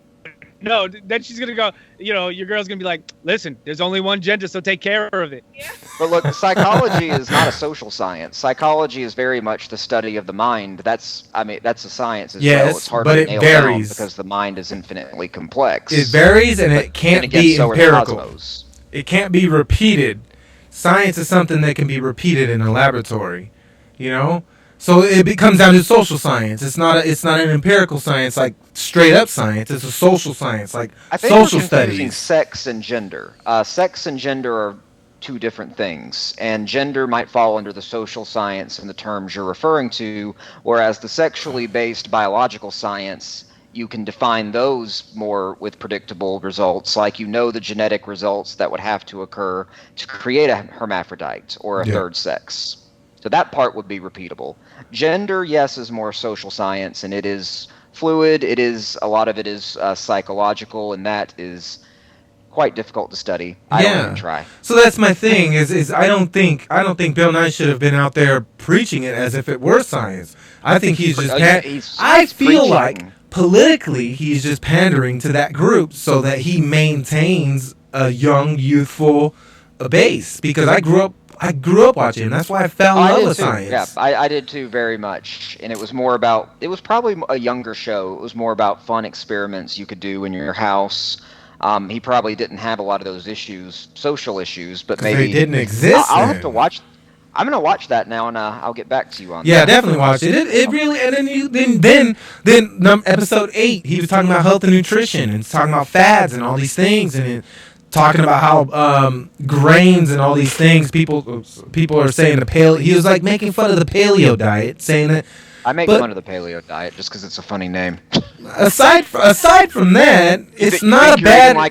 No, then she's gonna go. Your girl's gonna be like, "Listen, there's only one gender, so take care of it." Yeah. But look, psychology is not a social science. Psychology is very much the study of the mind. That's a science as well. It's hard to nail down because the mind is infinitely complex. It varies, and it can't be empirical. It can't be repeated. Science is something that can be repeated in a laboratory. So it comes down to social science. It's not an empirical science like straight up science. It's a social science like social studies. I think we're confusing sex and gender. Sex and gender are 2 different things, and gender might fall under the social science in the terms you're referring to, whereas the sexually based biological science, you can define those more with predictable results, like the genetic results that would have to occur to create a hermaphrodite or a third sex. So that part would be repeatable. Gender, yes, is more social science, and it is fluid. A lot of it is psychological, and that is quite difficult to study. I don't even try. So that's my thing. Is I don't think Bill Nye should have been out there preaching it as if it were science. I think he's just. I feel like politically he's just pandering to that group so that he maintains a young, youthful base. Because I grew up watching him. That's why I fell in love with science. Yeah, I did too, very much. And it was probably a younger show. It was more about fun experiments you could do in your house. He probably didn't have a lot of those social issus, but maybe they didn't exist. I'll have to watch. I'm gonna watch that now, and I'll get back to you on that. Yeah, definitely watch it. It really, and then episode 8, he was talking about health and nutrition, and talking about fads and all these things, and talking about how grains and all these things people are saying the paleo. He was like making fun of the paleo diet, saying that. I make fun of the paleo diet just because it's a funny name. Aside from that, it's not a bad. You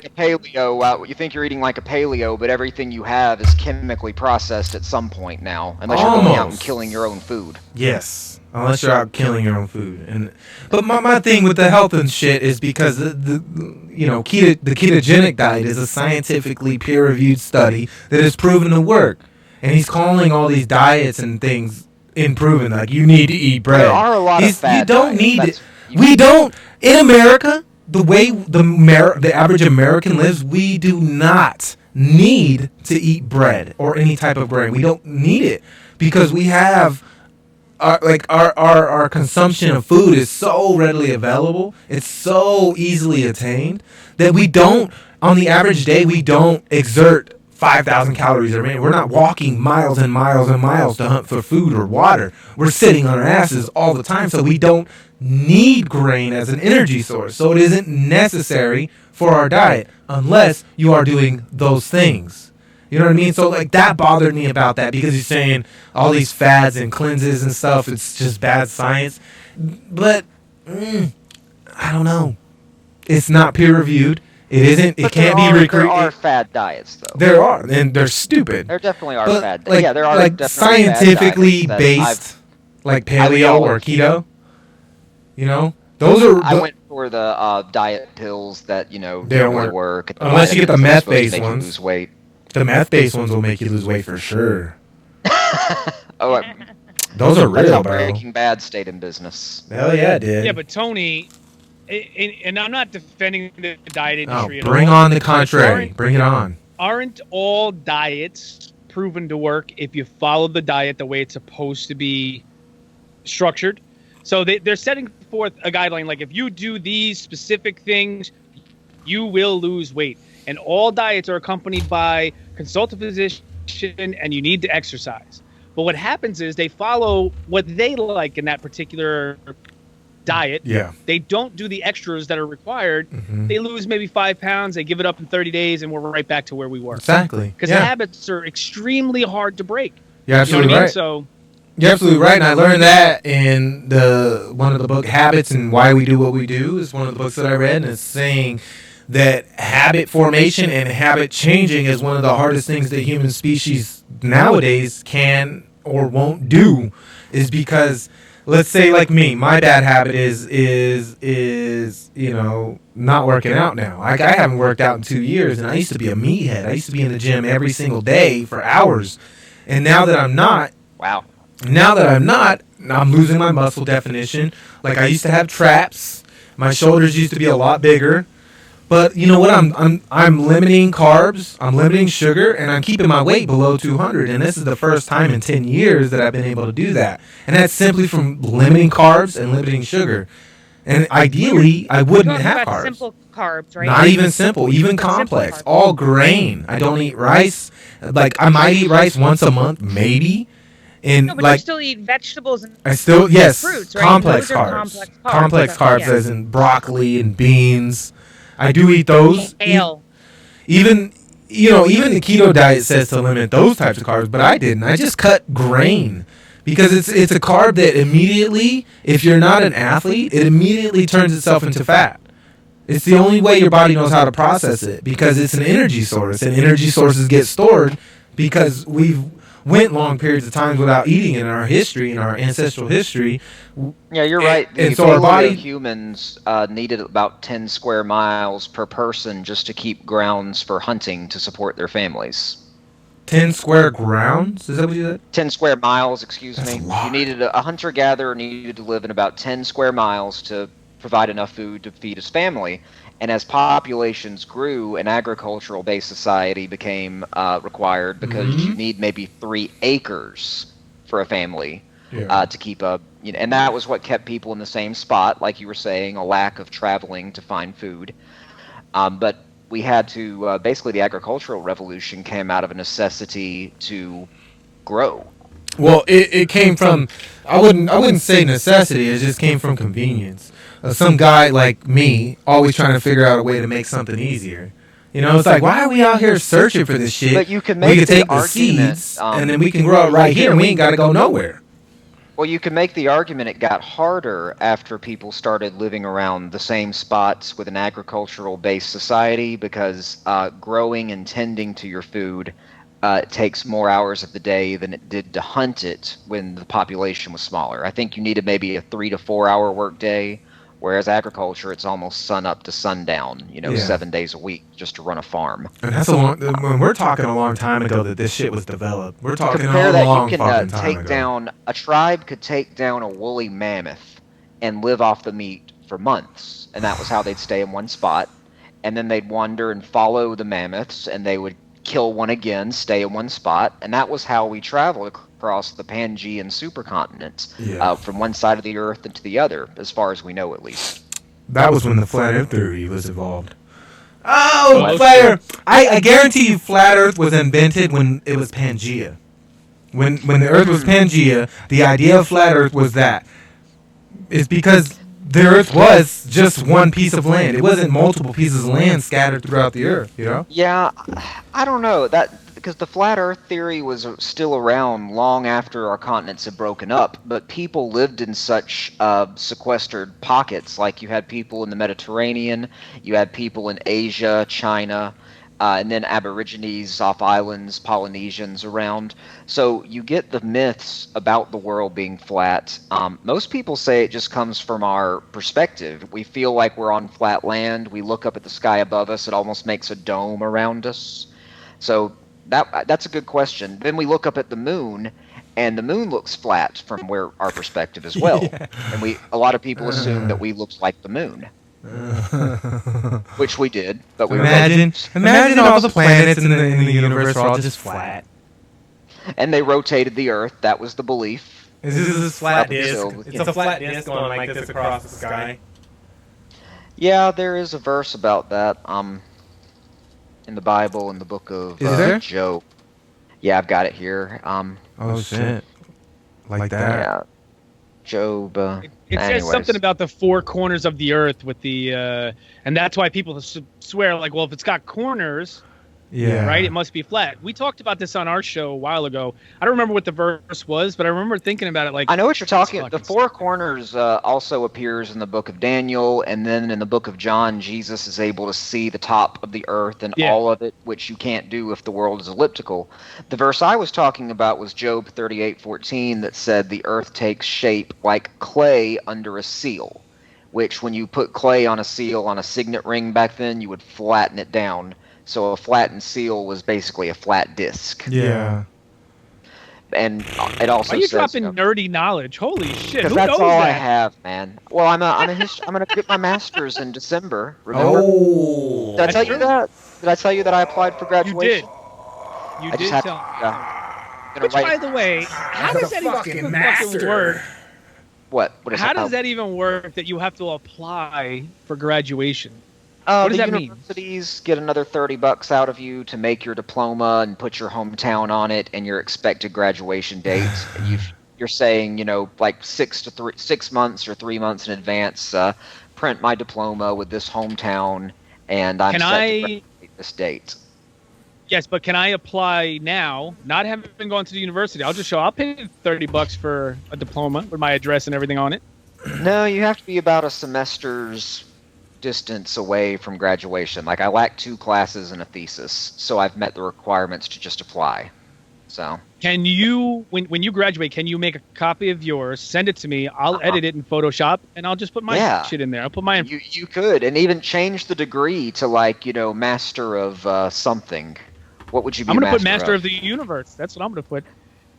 think you're eating like a paleo, but everything you have is chemically processed at some point now, unless you're going out and killing your own food. Yes, unless you're out killing your own food. But my thing with the health and shit is because the ketogenic diet is a scientifically peer-reviewed study that is proven to work, and he's calling all these diets and things. Improving, like you need to eat bread. There are a lot of fad You don't diets. need it. We don't in America. The way the average American lives, we do not need to eat bread or any type of grain. We don't need it because we have our consumption of food is so readily available. It's so easily attained that we don't. On the average day, we don't exert 5,000 calories a minute. We're not walking miles and miles and miles to hunt for food or water. We're sitting on our asses all the time, so we don't need grain as an energy source. So it isn't necessary for our diet unless you are doing those things. You know what I mean? So like that bothered me about that because he's saying all these fads and cleanses and stuff, it's just bad science. But I don't know. It's not peer reviewed. It isn't. It can't be recreated. There are fad diets, though. There are, and they're stupid. There definitely are fad. Like, yeah, there are like definitely scientifically based, like paleo or keto. You know, those are. I went for the diet pills that don't really work. Unless you get the meth-based ones. Lose weight. The meth-based ones will make you lose weight for sure. Those are real, that's how bro. Breaking Bad stayed in business. Hell yeah, it did. Yeah, but Tony. And I'm not defending the diet industry at all. Bring on the contrary. Bring it on. Aren't all diets proven to work if you follow the diet the way it's supposed to be structured? So they're setting forth a guideline, like if you do these specific things, you will lose weight. And all diets are accompanied by consult a physician and you need to exercise. But what happens is they follow what they like in that particular diet. Yeah. They don't do the extras that are required. Mm-hmm. They lose maybe 5 pounds. They give it up in 30 days, and we're right back to where we were. Exactly. Because the habits are extremely hard to break. You're absolutely right. So you're absolutely right, and I learned that in one of the book Habits and Why We Do What We Do is one of the books that I read, and it's saying that habit formation and habit changing is one of the hardest things that human species nowadays can or won't do, is because. Let's say like me, my bad habit is not working out now. Like I haven't worked out in 2 years, and I used to be a meathead. I used to be in the gym every single day for hours, and now that I'm not, I'm losing my muscle definition. Like I used to have traps. My shoulders used to be a lot bigger. But you know what? I'm limiting carbs, I'm limiting sugar, and I'm keeping my weight below 200. And this is the first time in 10 years that I've been able to do that. And that's simply from limiting carbs and limiting sugar. And ideally, I wouldn't have carbs. Simple carbs, right? Not even simple, even complex. All grain. I don't eat rice. Like I might eat rice once a month, maybe. And no, but like you still eat vegetables and fruits, right? Complex carbs. Complex carbs, as in broccoli and beans. I do eat those. Ale. Even the keto diet says to limit those types of carbs, but I didn't. I just cut grain because it's a carb that immediately, if you're not an athlete, it immediately turns itself into fat. It's the only way your body knows how to process it because it's an energy source, and energy sources get stored because went long periods of times without eating in our history, in our ancestral history. Yeah, you're right. And so our body humans needed about 10 square miles per person just to keep grounds for hunting to support their families. 10 square grounds? Is that what you said? 10 square miles, excuse That's me. a lot. You needed a hunter-gatherer needed to live in about 10 square miles to provide enough food to feed his family. And as populations grew, an agricultural-based society became required because you need maybe 3 acres for a family to keep up. And that was what kept people in the same spot, like you were saying, a lack of traveling to find food. But we had to basically the agricultural revolution came out of a necessity to grow. Well, it came from I wouldn't say necessity. It just came from convenience. Some guy like me always trying to figure out a way to make something easier. It's like, why are we out here searching for this shit? But you can make we could the take the argument, seeds and then we can grow it right here, and we ain't got to go nowhere. Well, you can make the argument it got harder after people started living around the same spots with an agricultural-based society because growing and tending to your food takes more hours of the day than it did to hunt it when the population was smaller. I think you needed maybe a 3 to 4 hour work day, whereas agriculture, it's almost sun up to sundown, 7 days a week just to run a farm. And that's when we're talking a long time ago that this shit was developed. We're talking Compare a that, long you fucking can time take ago. down, a tribe could take down a woolly mammoth and live off the meat for months. And that was how they'd stay in one spot. And then they'd wander and follow the mammoths, and they would kill one again, stay in one spot. And that was how we traveled across the Pangean supercontinent, from one side of the earth into the other, as far as we know at least. That was when the flat earth theory was evolved. Oh, flat earth. I guarantee you flat earth was invented when it was Pangea. When the earth was Pangea, the idea of flat earth was that. It's because the earth was just one piece of land. It wasn't multiple pieces of land scattered throughout the earth, Yeah, I don't know. Because the flat earth theory was still around long after our continents had broken up, but people lived in such sequestered pockets. Like you had people in the Mediterranean, you had people in Asia, China, and then Aborigines off islands, Polynesians around. So you get the myths about the world being flat. Most people say it just comes from our perspective. We feel like we're on flat land. We look up at the sky above us. It almost makes a dome around us. So that's a good question. Then we look up at the moon, and the moon looks flat from where our perspective as well. And a lot of people assume that we look like the moon. Which we did, but we imagine all the planets in the universe are all just flat. And they rotated the Earth. That was the belief. This is a flat disc. It's a flat disc going like this across the sky. Yeah, there is a verse about that. In the Bible, in the book of Job. Yeah, I've got it here. Oh shit! Like that. Yeah. Job. It says something about the 4 corners of the earth with the, and that's why people swear like, well, if it's got corners, right, it must be flat. We talked about this on our show a while ago. I don't remember what the verse was, but I remember thinking about it. Like, I know what you're talking about. The 4 corners also appears in the book of Daniel, and then in the book of John, Jesus is able to see the top of the earth and all of it, which you can't do if the world is elliptical. The verse I was talking about was Job 38:14 that said the earth takes shape like clay under a seal, which when you put clay on a seal on a signet ring back then, you would flatten it down. So a flattened seal was basically a flat disc. Yeah. And it also says... Are you says, dropping nerdy knowledge? Holy shit, who that's knows all that? I have, man. Well, I'm going to get my master's in December, remember? Oh. Did I tell you that? Did I tell you that I applied for graduation? You did tell me. Which, by the way, how does that even work? What? How does that even work that you have to apply for graduation? What does that mean? The universities get another $30 out of you to make your diploma and put your hometown on it and your expected graduation date. You're saying, like 6 months or 3 months in advance, print my diploma with this hometown, and I'm set to graduate this date. Yes, but can I apply now, not having gone to the university? I'll pay $30 for a diploma with my address and everything on it. No, you have to be about a semester's distance away from graduation. Like I lack 2 classes and a thesis, so I've met the requirements to just apply. So can you, when you graduate, can you make a copy of yours, send it to me? I'll edit it in Photoshop, and I'll just put my shit in there. I'll put my. You could, and even change the degree to like master of something. What would you be? I'm gonna put master of the universe. That's what I'm gonna put.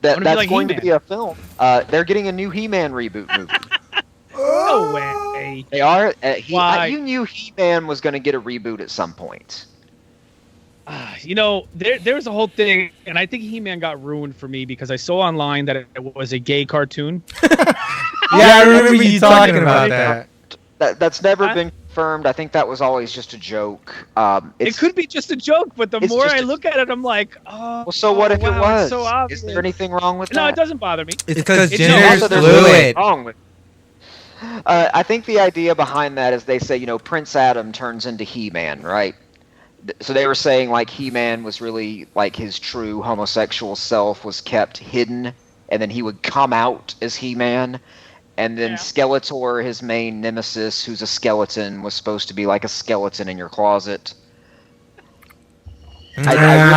That's going to be a film. They're getting a new He-Man reboot movie. No way. They are. You knew He-Man was going to get a reboot at some point. There was a whole thing, and I think He-Man got ruined for me because I saw online that it was a gay cartoon. I remember you talking about that. That's never been confirmed. I think that was always just a joke. It could be just a joke, but the more I look at it, I'm like, oh. Well, so what if it was? So obvious. Is there anything wrong with that? No, it doesn't bother me. It's because gender's fluid. Wrong with I think the idea behind that is they say, Prince Adam turns into He-Man, right? So they were saying like He-Man was really like his true homosexual self was kept hidden, and then he would come out as He-Man. And then Skeletor, his main nemesis, who's a skeleton, was supposed to be like a skeleton in your closet. I never heard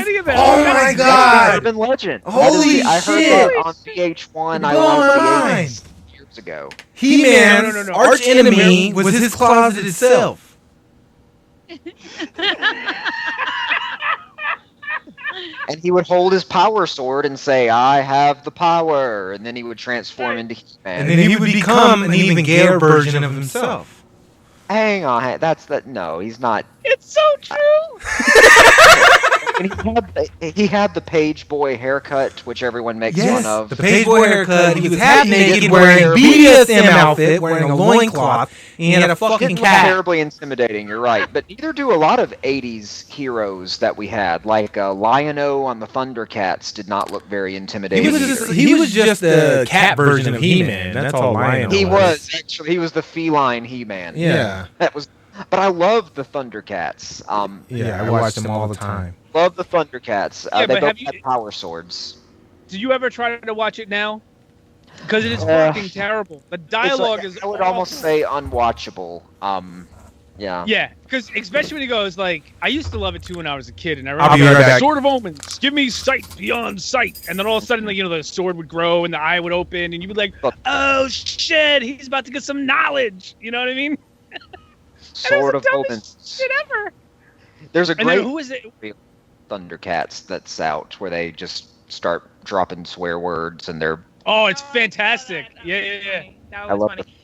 any of that. Oh my god! Urban legend. Holy shit! I heard that on VH1. I watched the years ago. He-Man's arch enemy was his closet itself. And he would hold his power sword and say, "I have the power," and then he would transform into He-Man. And then he would become an even gayer version of himself. Hang on, no, he's not. It's so true. And he had the page boy haircut, which everyone makes fun of. The page boy haircut. He was half naked, wearing a BDSM outfit, wearing a loincloth, and he had a fucking cat. Terribly intimidating, you're right. But neither do a lot of 80s heroes that we had. Like Lion-O on the Thundercats did not look very intimidating. He was just the cat version of He-Man. That's all Lion-O was. He was the feline He-Man. Yeah. But I love the Thundercats. I watch them all the time. Love the Thundercats. They both had power swords. Did you ever try to watch it now? Because it is fucking terrible. The dialogue is. I would almost say unwatchable. Yeah. Yeah, because especially when he goes like, I used to love it too when I was a kid, and I I'll be remember right back. Sword of Omens, give me sight beyond sight, and then all of a sudden, like, the sword would grow and the eye would open, and you'd be like, oh shit, he's about to get some knowledge. You know what I mean? Sword of Omens. Shit ever. There's a great who is it? Thundercats that's out where they just start dropping swear words and they're. Oh, it's fantastic! Yeah. That was funny.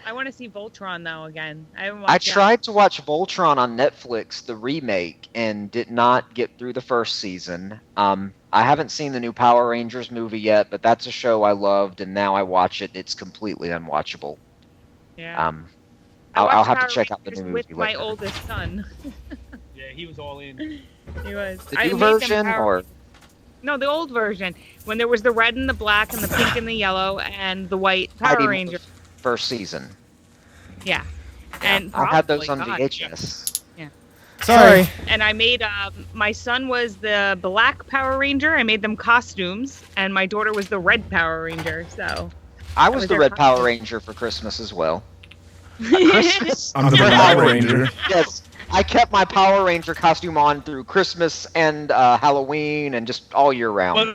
I want to see Voltron though again. I tried to watch Voltron on Netflix, the remake, and did not get through the first season. I haven't seen the new Power Rangers movie yet, but that's a show I loved, and now I watch it. It's completely unwatchable. Yeah. I'll have to check out the new movie with later. my oldest son. Yeah, he was all in. He was. The new version or? No, the old version. When there was the red and the black and the pink and the yellow and the white Power Ranger. First season. Yeah. And I had those on VHS. Yeah. Sorry. And I made my son was the black Power Ranger. I made them costumes, and my daughter was the red Power Ranger. So. I was the red Power Ranger for Christmas as well. Christmas. I'm the Power Ranger. Yes. I kept my Power Ranger costume on through Christmas and Halloween and just all year round. Well,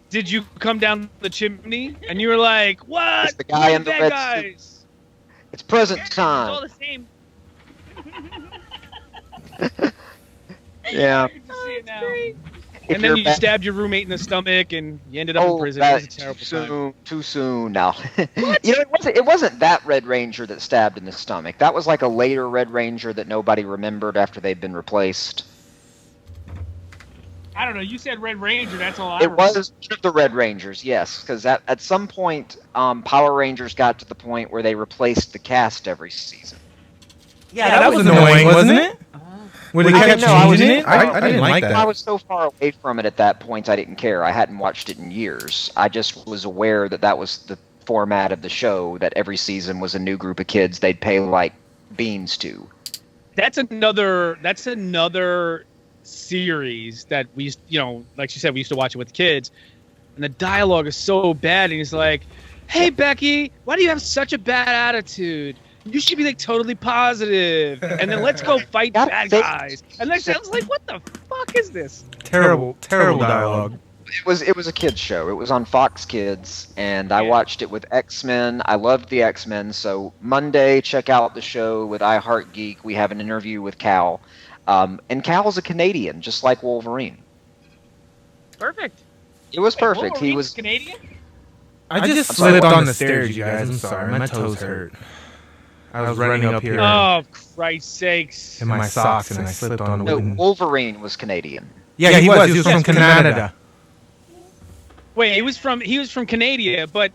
did you come down the chimney and you were like, "What? It's the guy in the red suit. It's present time." It's all the same. Yeah. And then you stabbed your roommate in the stomach, and you ended up in prison. It was a terrible time. Too soon. Now, it wasn't that Red Ranger that stabbed in the stomach. That was like a later Red Ranger that nobody remembered after they'd been replaced. I don't know. You said Red Ranger. That's all I remember. It was one of the Red Rangers, yes, because at some point, Power Rangers got to the point where they replaced the cast every season. Yeah, that was annoying, wasn't it? When they kept changing it? I didn't like that. I was so far away from it at that point, I didn't care. I hadn't watched it in years. I just was aware that was the format of the show, that every season was a new group of kids they'd pay like beans to. That's another series that we used, like she said, we used to watch it with the kids, and the dialogue is so bad, and he's like, "Hey, Becky, why do you have such a bad attitude? You should be like totally positive, and then let's go fight bad guys. And then I was like, what the fuck is this? Terrible dialogue. It was a kids show. It was on Fox Kids, and I watched it with X-Men. I loved the X-Men. So Monday, check out the show with iHeartGeek. We have an interview with Cal, and Cal's a Canadian, just like Wolverine. Perfect. It was perfect. Wolverine's He was Canadian. I just slipped on the stairs, you guys. I'm sorry, my toes hurt. I was running up here. Oh, Christ's sakes! In my socks, and I slipped on the wooden. Wolverine was Canadian. Yeah, he was from Canada. Wait, he was from Canada, but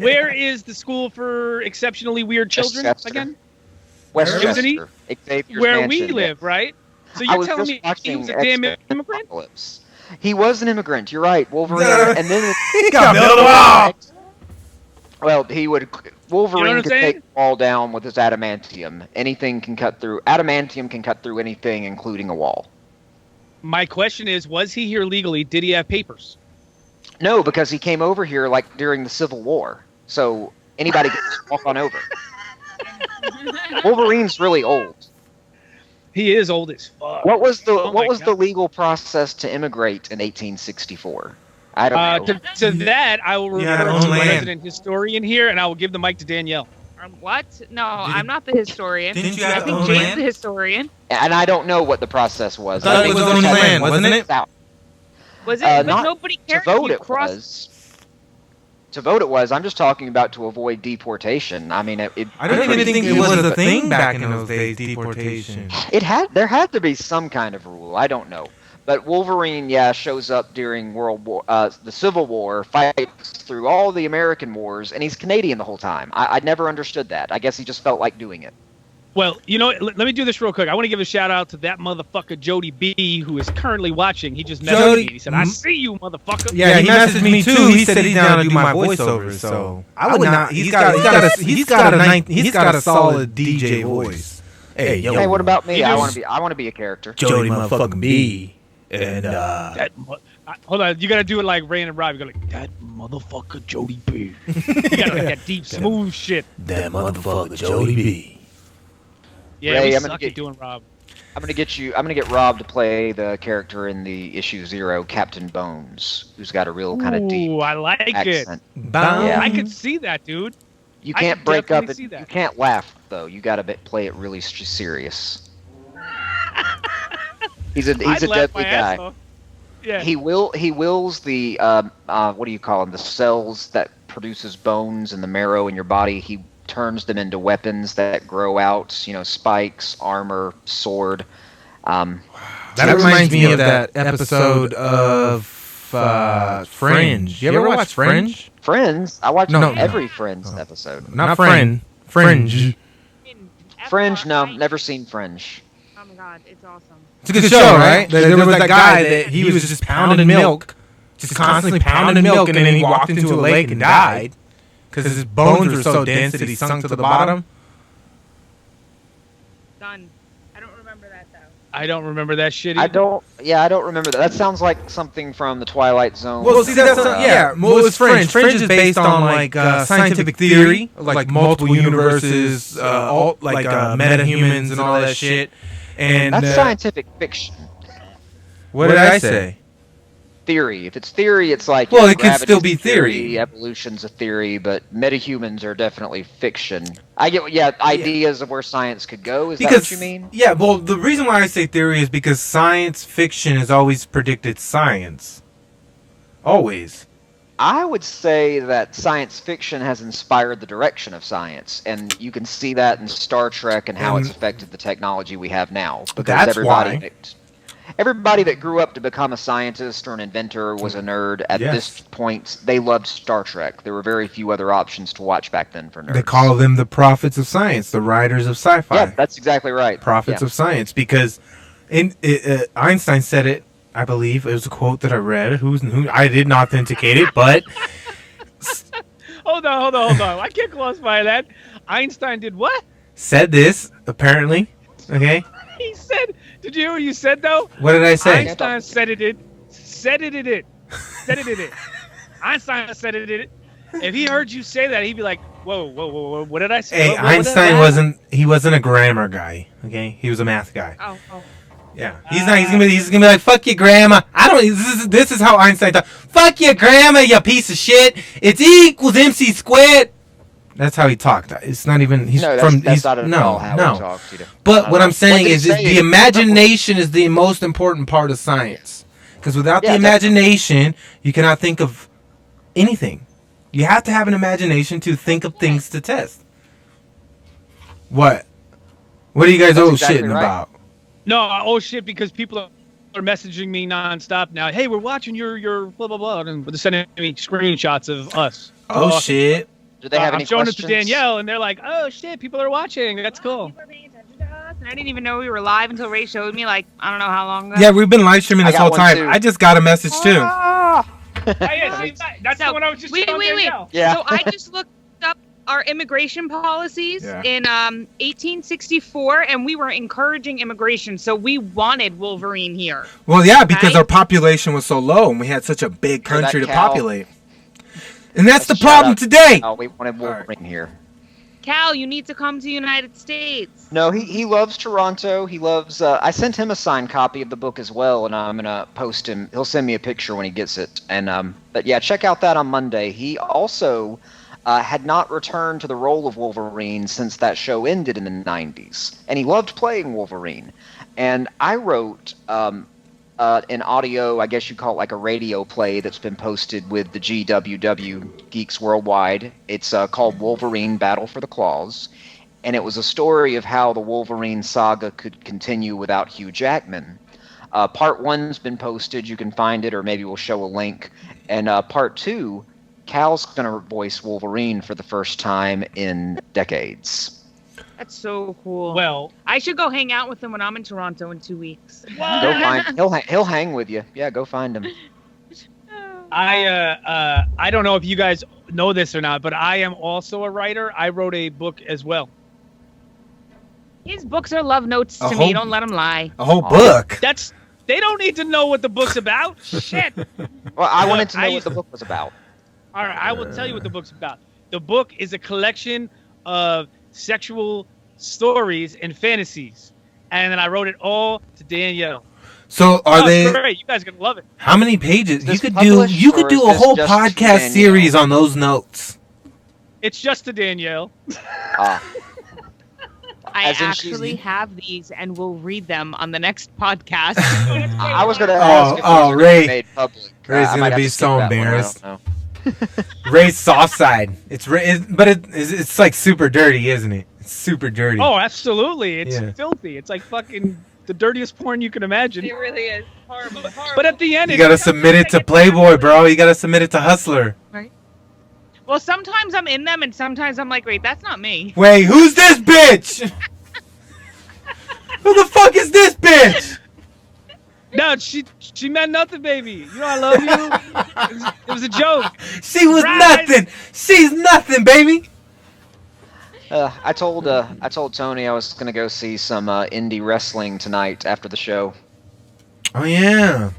where is the school for exceptionally weird children again? Westchester. Where we live, right? So you're telling me he was a damn immigrant? He was an immigrant. You're right, Wolverine, and then he got built a wall. Well, Wolverine could take the wall down with his adamantium. Adamantium can cut through anything, including a wall. My question is, was he here legally? Did he have papers? No, because he came over here like during the Civil War. So anybody can just walk on over. Wolverine's really old. He is old as fuck. What was the legal process to immigrate in 1864? I don't know. To that, I will refer to the resident historian here, and I will give the mic to Danielle. What? No, I'm not the historian. Didn't you I have think to own Jane's land? the historian. And I don't know what the process was. I thought it was own land, wasn't it? Was it? But nobody cared. To vote, it was. To vote, it was. I'm just talking about to avoid deportation. I mean, I don't even think it was a thing back in those days. Deportation. There had to be some kind of rule. I don't know. But Wolverine, shows up during the Civil War, fights through all the American wars, and he's Canadian the whole time. I never understood that. I guess he just felt like doing it. Well, let me do this real quick. I want to give a shout out to that motherfucker Jody B, who is currently watching. He just messaged me. He said, "I see you, motherfucker." Yeah, he messaged me too. He said he's down to do my voiceovers. So I would not. He's got a solid DJ voice. Hey, what about me? I want to be a character. Jody motherfucking B. And hold on, you gotta do it like Ray and Rob. You go like that motherfucker Jody B. You gotta like that deep, smooth shit. That motherfucker Jody B. Yeah, Ray, we suck at doing Rob. I'm gonna get Rob to play the character in the issue 0, Captain Bones, who's got a real kind of deep. Ooh, I like accent. it. Yeah. I could see that, dude. You can't break up. You can't laugh though. You gotta play it really serious. He's a deadly guy. Yeah. He wills the what do you call them? The cells that produces bones and the marrow in your body. He turns them into weapons that grow out. Spikes, armor, sword. That reminds me of that episode of Fringe. You ever watch Fringe? Friends? I watch every Friends episode. Not Friend. Fringe. Fringe? No, never seen Fringe. Oh my god, it's awesome. It's a good show, right? There was that guy that he was just pounding milk, just constantly pounding milk, and then he walked into a lake and died because his bones were so dense that he sunk to the bottom. Done. I don't remember that though. I don't remember that shit either. I don't remember that. That sounds like something from the Twilight Zone. Well, see, that's well, it's Fringe. Fringe is based on like scientific theory, like multiple universes, metahumans and all that shit. And that's scientific fiction. What did I say? Theory. If it's theory, it's like it can still be theory. Evolution's a theory, but metahumans are definitely fiction. I get ideas of where science could go. Is that what you mean? Yeah. Well, the reason why I say theory is because science fiction has always predicted science. Always. I would say that science fiction has inspired the direction of science, and you can see that in Star Trek and how it's affected the technology we have now. Because everybody that grew up to become a scientist or an inventor was a nerd. At this point, they loved Star Trek. There were very few other options to watch back then for nerds. They call them the prophets of science, the writers of sci-fi. Yeah, that's exactly right. Prophets of science, because Einstein said it. I believe it was a quote that I read. Who I didn't authenticate it, but hold on. I can't classify that. Einstein did what? Said this apparently. Okay. He said. Did you hear what you said though? What did I say? Einstein said it. Said it. Einstein said it. If he heard you say that, he'd be like, whoa, what did I say? Hey, Einstein wasn't a grammar guy, okay? He was a math guy. Oh. Yeah. He's gonna be like, fuck your grandma. This is how Einstein thought. Fuck your grandma, you piece of shit. It's E equals MC squared. That's how he talked. It's not even. That's not at all how he talks. But what I'm saying is the imagination is the most important part of science. Because without the imagination, you cannot think of anything. You have to have an imagination to think of things to test. What? What are you guys shitting about? No, shit, because people are messaging me nonstop now. Hey, we're watching your blah blah blah, and they're sending me screenshots of us. Oh shit! Do they have any I'm showing questions? it to Danielle, and they're like, "Oh shit, people are watching. That's cool." People are paying attention to us, and I didn't even know we were live until Ray showed me. Like, I don't know how long ago. Yeah, we've been live streaming this whole time. Too. I just got a message too. That's the one I was just showing Danielle. Yeah. So I just looked up our immigration policies in 1864, and we were encouraging immigration, so we wanted Wolverine here. Well, yeah, because our population was so low, and we had such a big country to populate. And that's the problem today. Oh, we wanted Wolverine here. Cal, you need to come to the United States. No, he loves Toronto. He loves. I sent him a signed copy of the book as well, and I'm gonna post him. He'll send me a picture when he gets it. And but yeah, check out that on Monday. He also had not returned to the role of Wolverine since that show ended in the 90s, and he loved playing Wolverine. And I wrote an audio, I guess you call it like a radio play that's been posted with the GWW Geeks Worldwide. It's called Wolverine Battle for the Claws, and it was a story of how the Wolverine saga could continue without Hugh Jackman. Part 1's been posted. You can find it, or maybe we'll show a link. And Part 2, Cal's going to voice Wolverine for the first time in decades. That's so cool. Well, I should go hang out with him when I'm in Toronto in 2 weeks. Go find he'll hang with you. Yeah, go find him. I don't know if you guys know this or not, but I am also a writer. I wrote a book as well. His books are love notes to me. Don't let him lie. A whole book. They don't need to know what the book's about. Shit. Well, I wanted to know what the book was about. All right, I will tell you what the book's about. The book is a collection of sexual stories and fantasies, and then I wrote it all to Danielle. So are they great? You guys are gonna love it. How many pages? You could do a whole podcast series on those notes. It's just to Danielle. I actually have these and will read them on the next podcast. I was going to ask if Ray. made public. Ray's going to be so embarrassed. Ray's soft side. It's like super dirty, isn't it? It's super dirty. Oh, absolutely. It's filthy. It's like fucking the dirtiest porn you can imagine. It really is. Horrible. But at the end, you got to submit it to Playboy, bro. You got to submit it to Hustler. Right. Well, sometimes I'm in them, and sometimes I'm like, wait, that's not me. Wait, who's this bitch? Who the fuck is this bitch? No, she meant nothing, baby. You know I love you. It was a joke. She was nothing. She's nothing, baby. I told Tony I was gonna go see some indie wrestling tonight after the show. Oh yeah.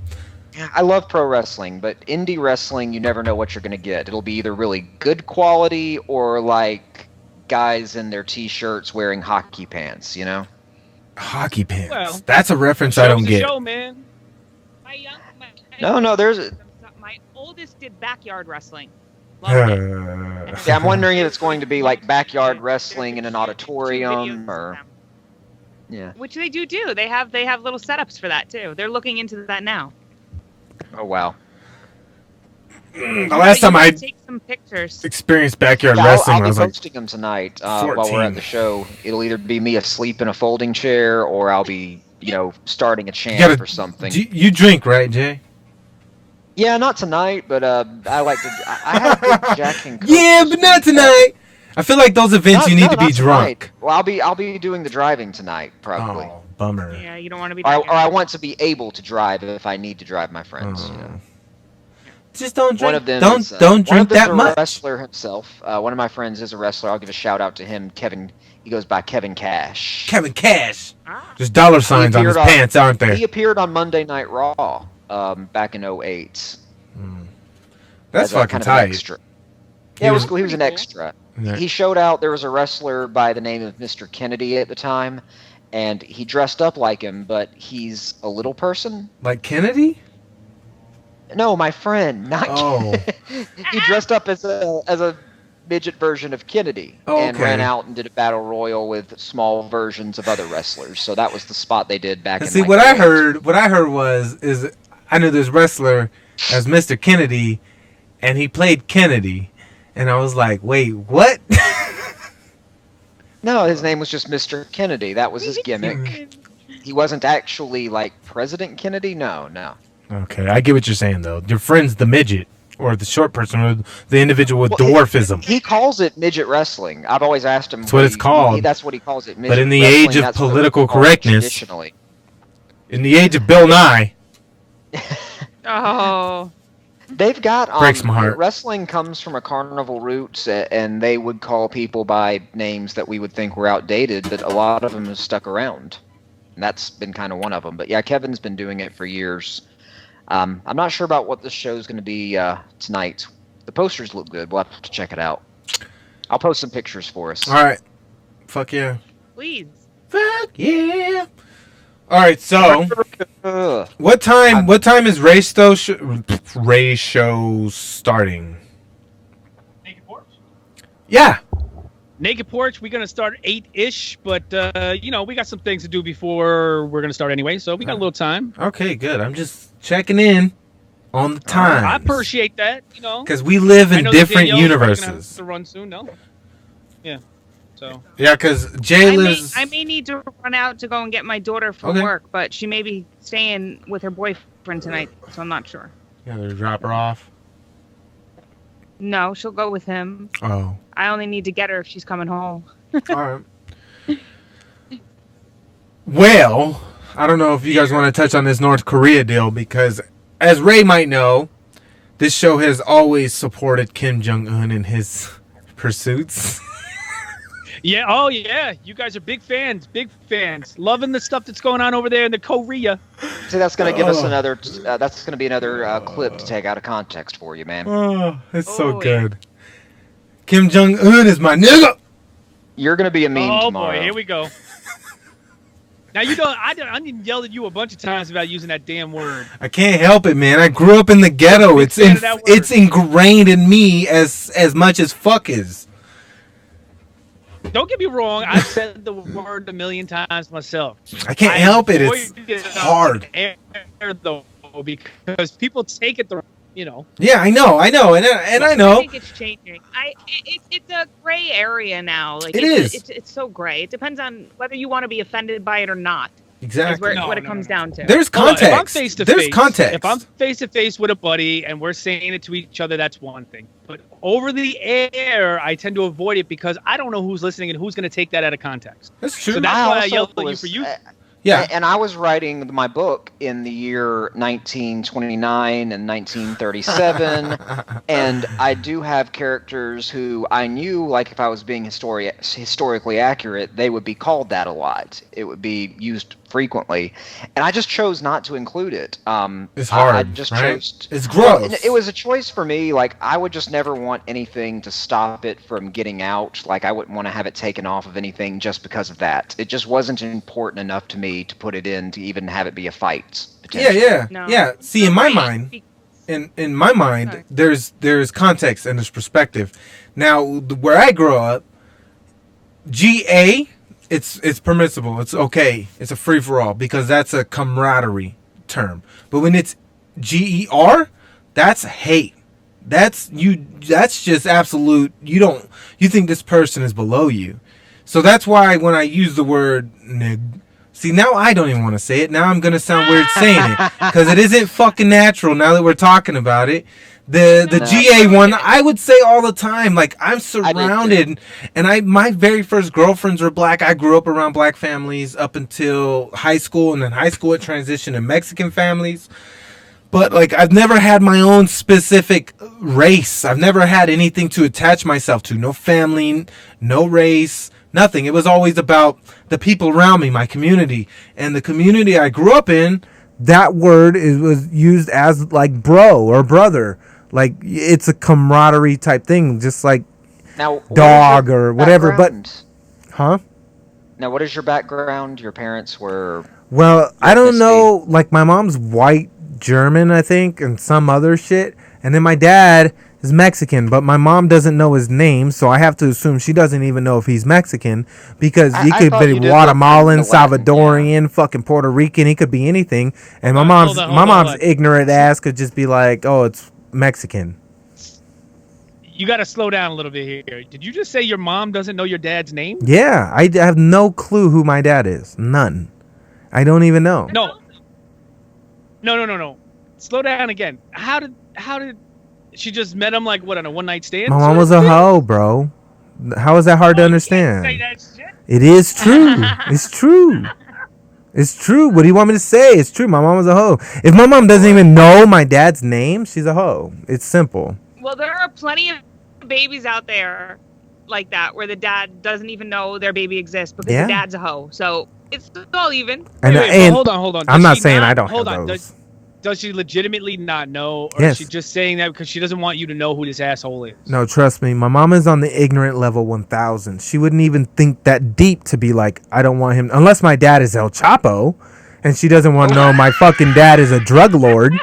I love pro wrestling, but indie wrestling, you never know what you're going to get. It'll be either really good quality or like guys in their t-shirts wearing hockey pants, you know? Hockey pants. Well, that's a reference I don't get. Show, man. No, there's... My oldest did backyard wrestling. Yeah, I'm wondering if it's going to be like backyard wrestling in an auditorium or... Yeah. Which they do. They have little setups for that, too. They're looking into that now. Oh, wow. The last time I take some pictures. Experienced backyard wrestling, I'll I was be posting them tonight while we're at the show. It'll either be me asleep in a folding chair, or I'll be, starting a chant or something. You drink, right, Jay? Yeah, not tonight, but I like to. I have good Jack and Coke. Yeah, but not tonight. I feel like those events you need to be drunk. Tonight. Well, I'll be doing the driving tonight, probably. Oh, bummer. Yeah, you don't want to be. Or I want to be able to drive if I need to drive my friends. Just don't drink. One of them don't drink that much. A wrestler himself. One of my friends is a wrestler. I'll give a shout out to him, Kevin. He goes by Kevin Cash. Kevin Cash. There's dollar signs on his pants, aren't there? He appeared on Monday Night Raw back in 2008. That's fucking tight. Yeah, he was an extra. Yeah. He showed out. There was a wrestler by the name of Mr. Kennedy at the time, and he dressed up like him, but he's a little person. Like Kennedy? No, my friend, not. Oh. He dressed up as a midget version of Kennedy and ran out and did a battle royal with small versions of other wrestlers. So that was the spot they did back. See, what I heard was I knew this wrestler as Mr. Kennedy, and he played Kennedy, and I was like, wait, what? No, his name was just Mr. Kennedy. That was his gimmick. He wasn't actually like President Kennedy. No. Okay, I get what you're saying though. Your friend's the midget. Or the short person, or the individual with dwarfism. He calls it midget wrestling. I've always asked him. That's what it's called. That's what he calls it. Midget but in the wrestling, age of political correctness, in the age of Bill Nye, Oh, they've got breaks my heart. Wrestling comes from a carnival roots, and they would call people by names that we would think were outdated, but a lot of them have stuck around. And that's been kind of one of them. But yeah, Kevin's been doing it for years. I'm not sure about what this show is going to be tonight. The posters look good. We'll have to check it out. I'll post some pictures for us. All right. Fuck yeah. please. Fuck yeah. All right. So, what time is race show starting? Naked Porch? Yeah. Naked Porch, we're going to start 8-ish, but, we got some things to do before we're going to start anyway, so we got a little time. Okay, good. I'm just checking in on the time. I appreciate that, because we live in different universes. To run soon, no? Yeah. So. Yeah, because Jay lives. I may need to run out to go and get my daughter from work, but she may be staying with her boyfriend tonight, so I'm not sure. Yeah, they'll drop her off. No, she'll go with him. Oh. I only need to get her if she's coming home. All right. Well, I don't know if you guys want to touch on this North Korea deal, because as Ray might know, this show has always supported Kim Jong-un in his pursuits. Yeah, oh yeah, you guys are big fans, loving the stuff that's going on over there in the Korea. See, that's going to give us another. That's going to be another clip to take out of context for you, man. Oh, it's so good. Kim Jong-un is my nigga. You're going to be a meme tomorrow. Oh boy, here we go. Now I didn't yell at you a bunch of times about using that damn word. I can't help it, man. I grew up in the ghetto. It's ingrained in me as much as fuck is. Don't get me wrong. I've said the word a million times myself. I can't help it. It's hard. Though, because people take it Yeah, I know, and I know. I think it's changing. It's a gray area now. Like it is. It's so gray. It depends on whether you want to be offended by it or not. Exactly. What it comes down to. There's context. If I'm face to face, context. If I'm face to face with a buddy and we're saying it to each other, that's one thing. But over the air, I tend to avoid it because I don't know who's listening and who's going to take that out of context. That's true. So that's why I yelled at you for you. Yeah, and I was writing my book in the year 1929 and 1937, and I do have characters who I knew, like if I was being historically accurate, they would be called that a lot. It would be used frequently, and I just chose not to include it. It's hard, I just chose. It's gross. It was a choice for me. Like I would just never want anything to stop it from getting out. Like I wouldn't want to have it taken off of anything just because of that. It just wasn't important enough to me to put it in to even have it be a fight. Yeah. See, in my mind, Sorry. there's context and there's perspective. Now, where I grow up, GA, it's permissible. It's okay. It's a free for all because that's a camaraderie term. But when it's GER, that's hate. That's just absolute. You think this person is below you. So that's why when I use the word nig. See, now I don't even want to say it. Now I'm going to sound weird saying it. Because it isn't fucking natural now that we're talking about it. The GA one, I would say all the time. Like, I'm surrounded. And my very first girlfriends were black. I grew up around black families up until high school. And then high school it transitioned to Mexican families. But, like, I've never had my own specific race. I've never had anything to attach myself to. No family, no race. Nothing. It was always about the people around me, my community. And the community I grew up in, that word was used as like bro or brother. Like it's a camaraderie type thing, just like now dog or whatever. Background? But, huh? Now, what is your background? Your parents were. Well, I don't know. Like my mom's white German, I think, and some other shit, and then my dad is Mexican, but my mom doesn't know his name, so I have to assume she doesn't even know if he's Mexican because he could be Guatemalan, Salvadorian, fucking Puerto Rican. He could be anything, and my mom's ignorant ass could just be like, "Oh, it's Mexican." You got to slow down a little bit here. Did you just say your mom doesn't know your dad's name? Yeah, I have no clue who my dad is. None. I don't even know. No. Slow down again. How did she just met him like what on a one night stand? My mom was a hoe, bro. How is that hard to understand? You can't say that shit. It is true. It's true. It's true. What do you want me to say? It's true. My mom was a hoe. If my mom doesn't even know my dad's name, she's a hoe. It's simple. Well, there are plenty of babies out there like that where the dad doesn't even know their baby exists because the dad's a hoe. So it's all even. And hold on. I'm not saying I don't have those. Does she legitimately not know, or is she just saying that because she doesn't want you to know who this asshole is? No, trust me. My mom is on the ignorant level 1000. She wouldn't even think that deep to be like, I don't want him, unless my dad is El Chapo, and she doesn't want to know my fucking dad is a drug lord.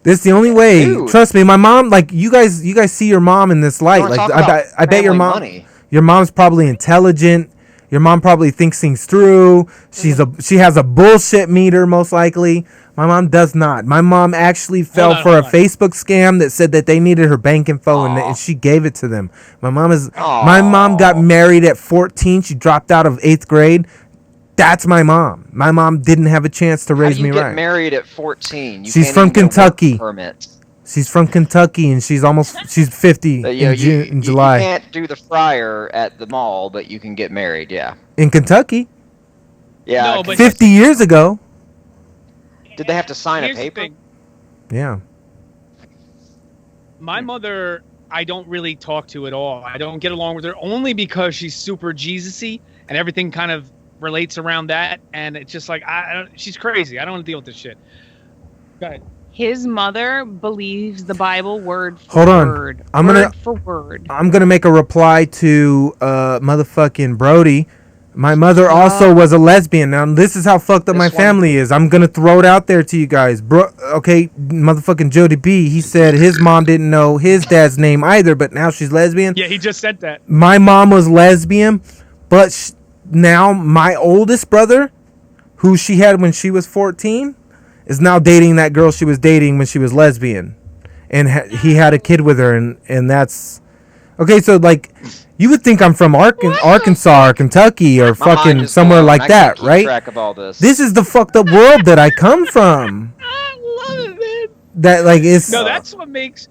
This is the only way. Dude. Trust me. My mom, like you guys see your mom in this light. Like I bet your mom's probably intelligent. Your mom probably thinks things through. She has a bullshit meter most likely. My mom does not. My mom actually fell for a Facebook scam that said that they needed her bank info and she gave it to them. My mom got married at 14. She dropped out of 8th grade. That's my mom. My mom didn't have a chance to raise me right. How do you get married at 14? She's from Kentucky. She's from Kentucky and she's 50 in July. You can't do the fryer at the mall, but you can get married, yeah. In Kentucky? Yeah. No, 50 years ago. Did they have to sign a paper? Yeah. My mother, I don't really talk to at all. I don't get along with her only because she's super Jesus-y and everything kind of relates around that. And it's just like, she's crazy. I don't want to deal with this shit. Go ahead. His mother believes the Bible word for word. Word for word. I'm going to make a reply to motherfucking Brody. My mother also was a lesbian. Now, this is how fucked up my family is. I'm going to throw it out there to you guys. Okay, motherfucking Jody B, he said his mom didn't know his dad's name either, but now she's lesbian. Yeah, he just said that. My mom was lesbian, but now my oldest brother, who she had when she was 14, is now dating that girl she was dating when she was lesbian. And he had a kid with her, and that's... Okay, so, like... You would think I'm from Arkansas or Kentucky or fucking somewhere like that, right? Track of all this. This is the fucked up world that I come from. I love it, man. That like it's that's what makes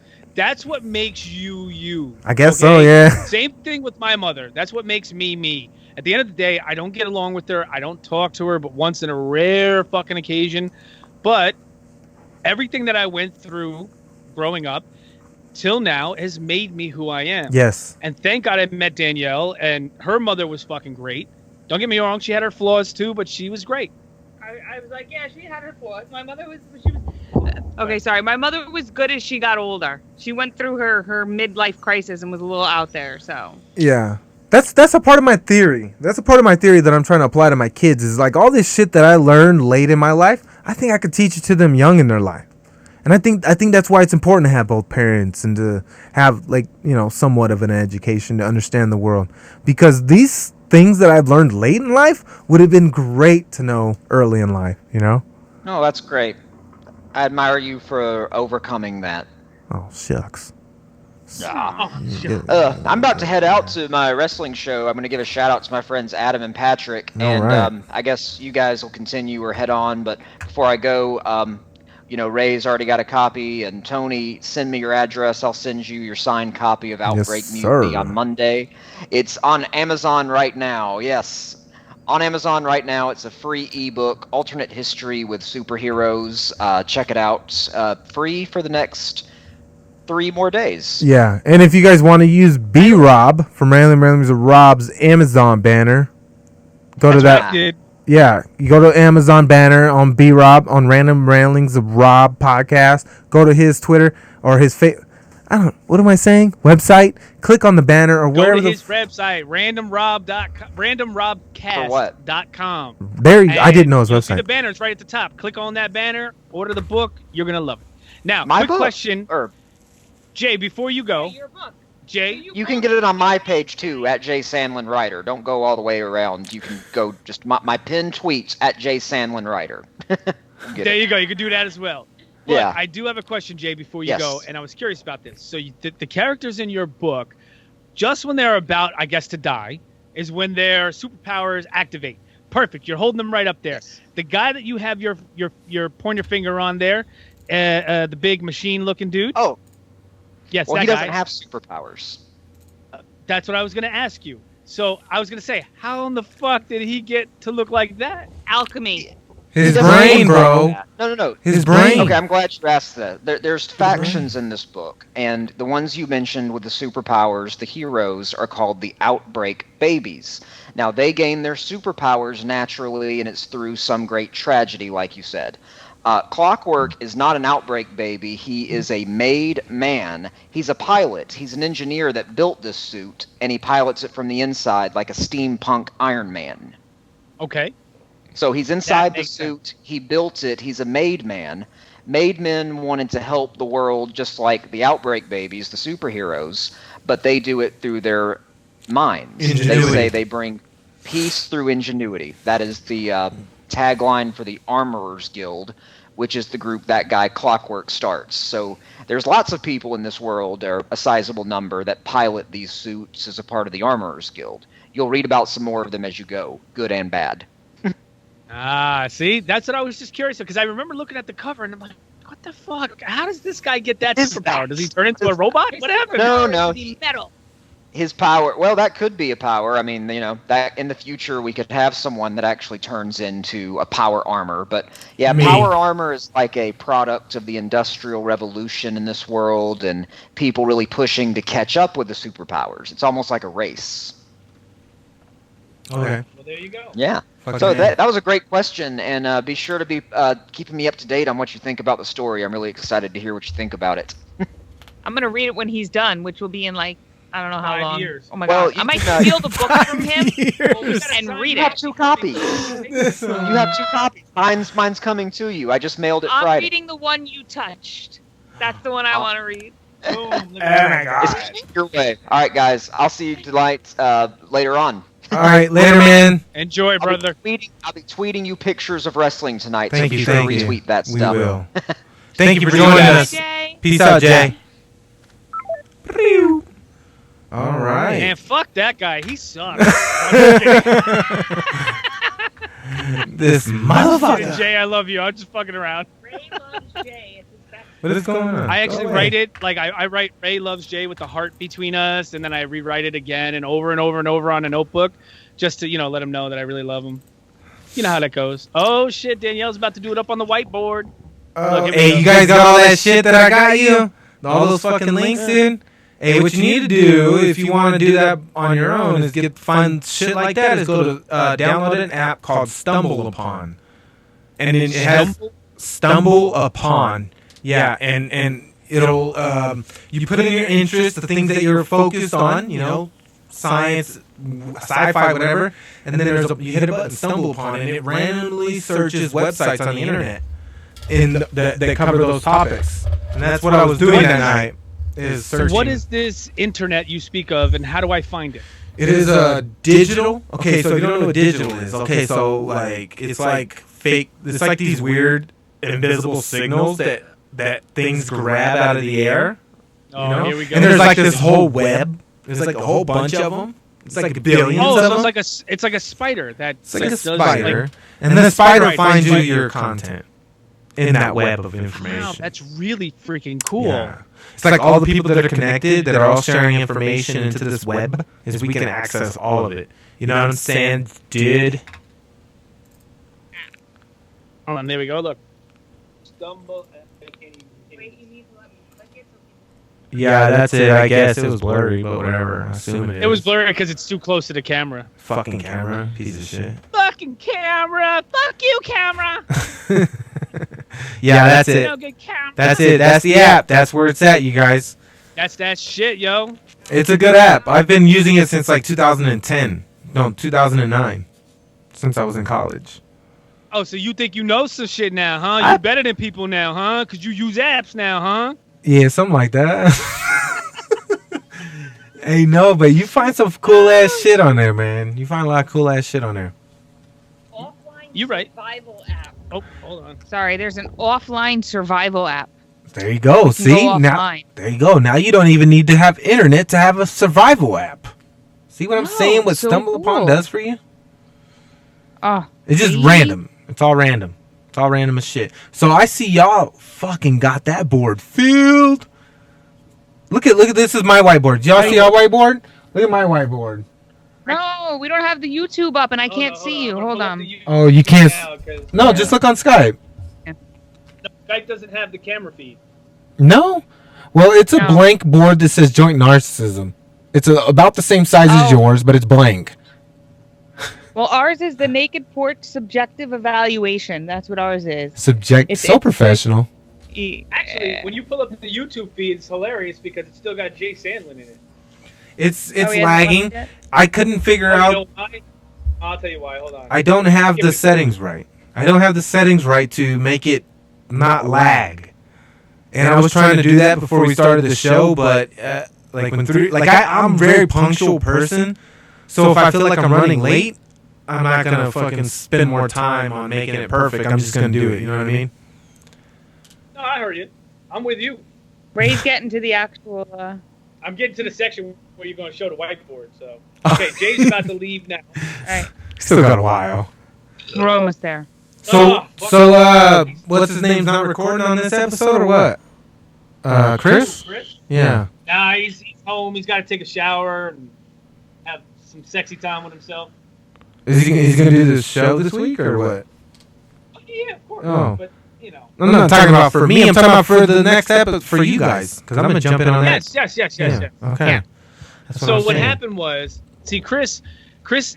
you. I guess so, yeah. Same thing with my mother. That's what makes me. At the end of the day, I don't get along with her. I don't talk to her, but once in a rare fucking occasion. But everything that I went through growing up till now has made me who I am. Yes. And thank God I met Danielle, and her mother was fucking great. Don't get me wrong, she had her flaws too, but she was great. I was like, yeah, she had her flaws. My mother was okay, sorry. My mother was good as she got older. She went through her midlife crisis and was a little out there, so. Yeah. That's a part of my theory. That's a part of my theory that I'm trying to apply to my kids is like all this shit that I learned late in my life, I think I could teach it to them young in their life. And I think that's why it's important to have both parents and to have like, somewhat of an education to understand the world. Because these things that I've learned late in life would have been great to know early in life, No, that's great. I admire you for overcoming that. Oh, shucks. I'm about to head out to my wrestling show. I'm going to give a shout out to my friends Adam and Patrick. And I guess you guys will continue or head on. But before I go... Ray's already got a copy, and Tony, send me your address. I'll send you your signed copy of Outbreak Mutiny on Monday. It's on Amazon right now. Yes, on Amazon right now. It's a free ebook, Alternate History with Superheroes. Check it out. Free for the next 3 more days. Yeah, and if you guys want to use B-Rob from Random's Rob's Amazon banner, go to that. Yeah, you go to Amazon banner on B Rob on Random Ramblings of Rob podcast. Go to his Twitter or his what am I saying? Website. Click on the banner or wherever. Go to his website, randomrobcast.com. There, I didn't know his website. See the banner. It's right at the top. Click on that banner. Order the book. You're gonna love it. Now, quick question, Jay. Before you go, your book. Jay, you can get it on my page too at J Sandlin Writer. Don't go all the way around. You can go just my pinned tweets at J Sandlin Writer. There you go. You can do that as well. Look, yeah. I do have a question, Jay, before you go, and I was curious about this. So the characters in your book, just when they're about, I guess, to die, is when their superpowers activate. Perfect. You're holding them right up there. Yes. The guy that you have your pointer finger on there, the big machine-looking dude. Oh. Yes, well, that he doesn't guy. have superpowers. That's what I was going to ask you. So I was going to say, how in the fuck did he get to look like that? Alchemy. His brain, bro. No. His brain. Okay, I'm glad you asked that. There's factions in this book, and the ones you mentioned with the superpowers, the heroes, are called the Outbreak Babies. Now, they gain their superpowers naturally, and it's through some great tragedy, like you said. Clockwork is not an Outbreak baby. He is a made man. He's a pilot. He's an engineer that built this suit, and he pilots it from the inside like a steampunk Iron Man. Okay. So he's inside the suit. Sense. He built it. He's a made man. Made men wanted to help the world just like the Outbreak babies, the superheroes, but they do it through their minds. Ingenuity. They say they bring peace through ingenuity. That is the tagline for the Armorers Guild, which is the group that guy Clockwork starts. So there's lots of people in this world, or a sizable number, that pilot these suits as a part of the Armorers Guild. You'll read about some more of them as you go, good and bad. See? That's what I was just curious about, because I remember looking at the cover, and I'm like, what the fuck? How does this guy get that superpower? Does he turn into a robot? What happened? No. Metal. His power, well, that could be a power. I mean, that in the future we could have someone that actually turns into a power armor. But yeah, power armor is like a product of the Industrial Revolution in this world, and people really pushing to catch up with the superpowers. It's almost like a race. Okay. Well, there you go. Yeah. So that was a great question, and be sure to be keeping me up to date on what you think about the story. I'm really excited to hear what you think about it. I'm going to read it when he's done, which will be in I don't know how 5 long. years. Oh my God. I might steal the book from him and read it. You have 2 copies. You have 2 copies. Mine's coming to you. I just mailed it Friday. I'm reading the one you touched. That's the one I want to read. Boom. Oh my God. It's your way. All right, guys. I'll see you tonight later on. All right, later, man. Enjoy, brother. I'll be tweeting you pictures of wrestling tonight. Thank you. Be sure to retweet that stuff. We will. Thank you for joining us. Jay. Peace out, Jay. All right. Man, fuck that guy. He sucks. This motherfucker. Jay, I love you. I'm just fucking around. Ray loves Jay. What is going on? I actually write it, I write Ray loves Jay with the heart between us, and then I rewrite it again and over on a notebook just to, let him know that I really love him. You know how that goes. Oh, shit, Danielle's about to do it up on the whiteboard. Hey, you guys got all that shit that I got you? All those fucking links, dude? Hey, what you need to do if you want to do that on your own is find shit like that. Is go to download an app called Stumble Upon, and it has Stumble Upon. Yeah, and it'll you put in your interests, the things that you're focused on, science, sci-fi, whatever, and then you hit a button, Stumble Upon, and it randomly searches websites on the internet that cover those topics, and that's what I was doing that night. Is searching. What is this internet you speak of, and how do I find it? It is digital. Okay, so if you don't know what digital is, okay, so it's like fake. It's like these weird invisible signals that things grab out of the air. Oh, here we go. And there's like this whole web. There's like a whole bunch of them. It's like billions of them. It's like a spider. It's like a spider, and the spider finds you your content in that web of information. Wow, that's really freaking cool. Yeah. It's like all the people that are connected, that are all sharing information into this web, is we can access all of it. You know what I'm saying, dude? Hold on, there we go. Look. Yeah, that's it. I guess it was blurry, but whatever. I assume it is. It was blurry because it's too close to the camera. Fucking camera, piece of shit. Fuck fucking camera. Fuck you, camera. Yeah, that's it. No good camera. That's it. That's the app. That's where it's at, you guys. That's that shit, yo. It's a good app. I've been using it since like 2010. No, 2009. Since I was in college. Oh, so you think you know some shit now, huh? You're better than people now, huh? Because you use apps now, huh? Yeah, something like that. Hey, no, but you find some cool ass shit on there, man. You find a lot of cool ass shit on there. Offline You're right. survival app. Oh, hold on. Sorry, there's an offline survival app. There you go. See? Now, there you go. Now you don't even need to have internet to have a survival app. See what I'm saying? What Stumble Upon does for you? It's just random. It's all random. It's all random as shit. So I see y'all fucking got that board filled. Look at this is my whiteboard. Y'all see our whiteboard? Look at my whiteboard. No, we don't have the YouTube up, and I can't see you. Hold on. Oh, you can't. No, just look on Skype. No, Skype doesn't have the camera feed. No? Well, it's a blank board that says Joint Gnarcissism. It's about the same size as yours, but it's blank. Well, ours is the Naked Porch Subjective Evaluation. That's what ours is. So professional. Actually, when you pull up the YouTube feed, it's hilarious because it's still got Jay Sandlin in it. It's lagging. I couldn't figure out. You know why? I'll tell you why. Hold on. I don't have the settings right. I don't have the settings right to make it not lag. And I was trying to do that before we started the show, but I'm a very punctual person. So if I feel like I'm running late, I'm not gonna fucking spend more time on making it perfect. I'm just gonna do it. You know what I mean? No, I heard you. I'm with you. Ray's getting to the actual. I'm getting to the section where you're going to show the whiteboard. So, okay, Jay's about to leave now. All right. Still got a while. We're almost there. So, what's his name's not recording on this episode or what? Chris? Chris? Yeah. Nah, he's home. He's got to take a shower and have some sexy time with himself. Is he going to do this show this week or what? Oh, yeah, of course. Oh. But, you know. I'm not talking about for me. I'm talking about for the next episode for you guys. Because I'm going to jump in on that. Yes. Yeah. Okay. Yeah. So what happened was, see, Chris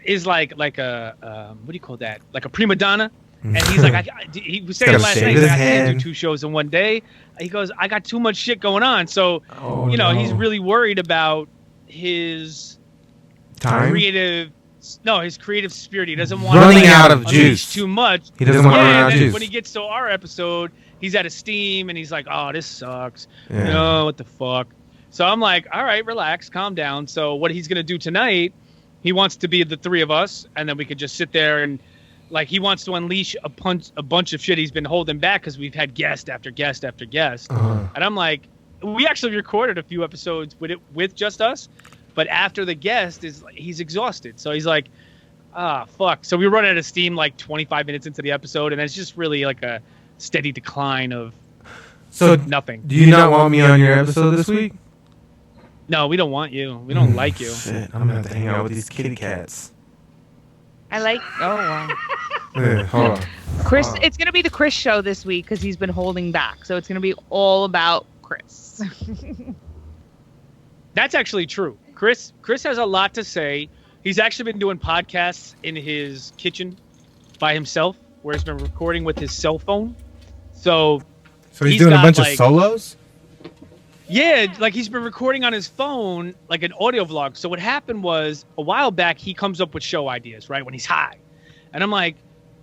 is like a what do you call that? Like a prima donna. And he's like, he was saying last night, I can't do 2 shows in one day. He goes, I got too much shit going on. So, he's really worried about his creative spirit. He doesn't want running out of juice too much. He doesn't want to run out of juice. When he gets to our episode, he's out of steam and he's like, oh, this sucks. Yeah. What the fuck? So I'm like, all right, relax, calm down. So what he's going to do tonight, he wants to be the 3 of us, and then we could just sit there and, like, he wants to unleash a bunch of shit he's been holding back because we've had guest after guest after guest. And I'm like, we actually recorded a few episodes with just us, but after the guest he's exhausted. So he's like, fuck. So we run out of steam like 25 minutes into the episode, and it's just really like a steady decline of nothing. Do you not want me on your episode this week? No, we don't want you. We don't like you. Shit, I'm going to have to hang out with these kitty cats. I like. Oh wow. Yeah, hold on. Chris, it's gonna be the Chris show this week because he's been holding back. So it's gonna be all about Chris. That's actually true. Chris has a lot to say. He's actually been doing podcasts in his kitchen by himself, where he's been recording with his cell phone. So he's doing a bunch of solos? Yeah, like he's been recording on his phone, like an audio vlog. So what happened was, a while back, he comes up with show ideas, right, when he's high. And I'm like,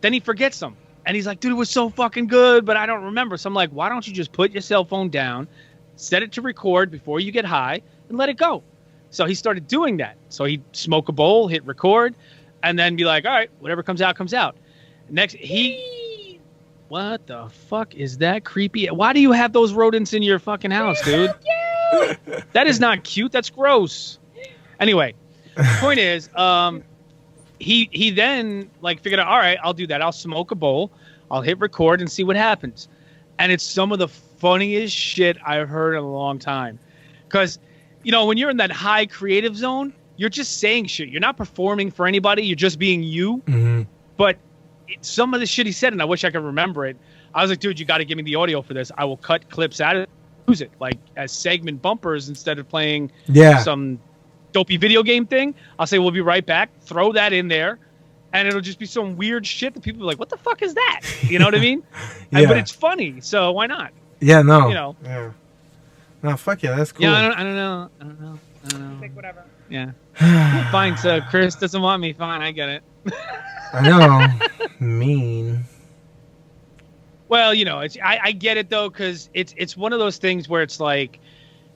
then he forgets them. And he's like, dude, it was so fucking good, but I don't remember. So I'm like, why don't you just put your cell phone down, set it to record before you get high, and let it go. So he started doing that. So he'd smoke a bowl, hit record, and then be like, all right, whatever comes out, comes out. Next, what the fuck is that creepy? Why do you have those rodents in your fucking house, dude? That is not cute. That's gross. Anyway, the point is, he then like figured out, all right, I'll do that. I'll smoke a bowl. I'll hit record and see what happens. And it's some of the funniest shit I've heard in a long time. Because, when you're in that high creative zone, you're just saying shit. You're not performing for anybody. You're just being you. Mm-hmm. But some of the shit he said, and I wish I could remember it. I was like, dude, you got to give me the audio for this. I will cut clips out of it, use it like as segment bumpers instead of playing some dopey video game thing. I'll say, we'll be right back. Throw that in there. and it'll just be some weird shit that people are like, "What the fuck is that?" You know what I mean? Yeah. But it's funny, so why not? Yeah, no. You know. Yeah. No, fuck yeah, that's cool. Yeah, I don't know. Like whatever. Yeah. Fine. So Chris doesn't want me. Fine, I get it. I know. Mean. Well, you know, I get it though, because it's one of those things where it's like,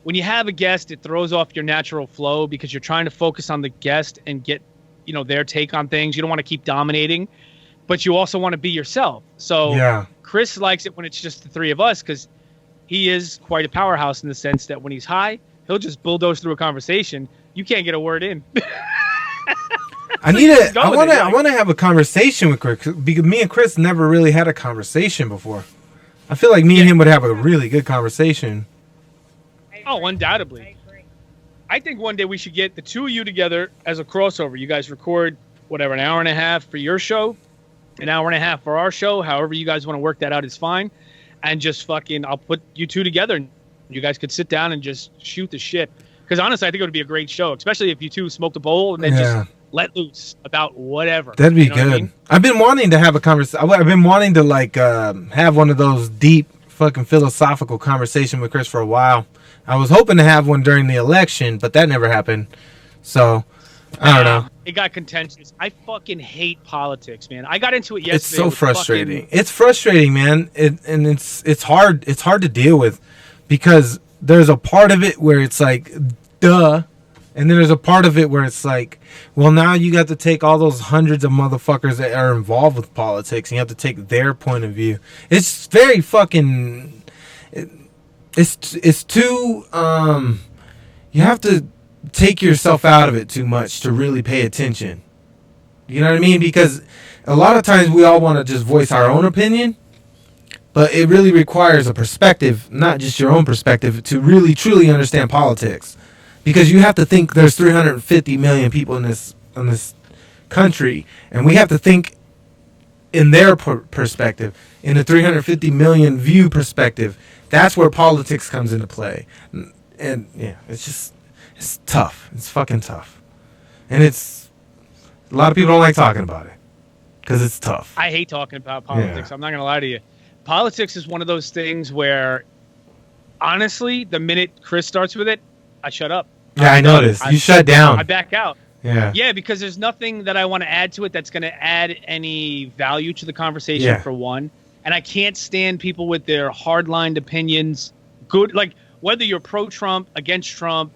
when you have a guest, it throws off your natural flow because you're trying to focus on the guest and get, you know, their take on things. You don't want to keep dominating, but you also want to be yourself. So yeah. Chris likes it when it's just the three of us, because he is quite a powerhouse in the sense that when he's high, he'll just bulldoze through a conversation. You can't get a word in. I want to have a conversation with Chris, because me and Chris never really had a conversation before. I feel like me and him would have a really good conversation. Oh, undoubtedly. I think one day we should get the two of you together as a crossover. You guys record, whatever, an hour and a half for your show, an hour and a half for our show. However you guys want to work that out is fine. And just I'll put you two together and you guys could sit down and just shoot the shit. Because honestly, I think it would be a great show, especially if you two smoked a bowl and then just let loose about whatever. That'd be good. I mean? I've been wanting to have a conversation. I've been wanting to have one of those deep fucking philosophical conversation with Chris for a while. I was hoping to have one during the election, but that never happened. So, I don't know. It got contentious. I fucking hate politics, man. I got into it yesterday. It's so frustrating. It's frustrating, man. It's hard. It's hard to deal with, because there's a part of it where it's like, duh. And then there's a part of it where it's like, well, now you got to take all those hundreds of motherfuckers that are involved with politics, and you have to take their point of view. It's very fucking... It's too... you have to take yourself out of it too much to really pay attention. You know what I mean? Because a lot of times we all want to just voice our own opinion, but it really requires a perspective, not just your own perspective, to really truly understand politics. Because you have to think there's 350 million people in this country, and we have to think in their perspective, in the 350 million view perspective. That's where politics comes into play. And yeah, it's tough. It's fucking tough. And a lot of people don't like talking about it because it's tough. I hate talking about politics. Yeah. I'm not going to lie to you. Politics is one of those things where, honestly, the minute Chris starts with it, I shut up. Yeah, I noticed. You shut down. I back out. Yeah. Yeah, because there's nothing that I want to add to it that's going to add any value to the conversation, for one. And I can't stand people with their hard-lined opinions. Good, like whether you're pro-Trump, against Trump,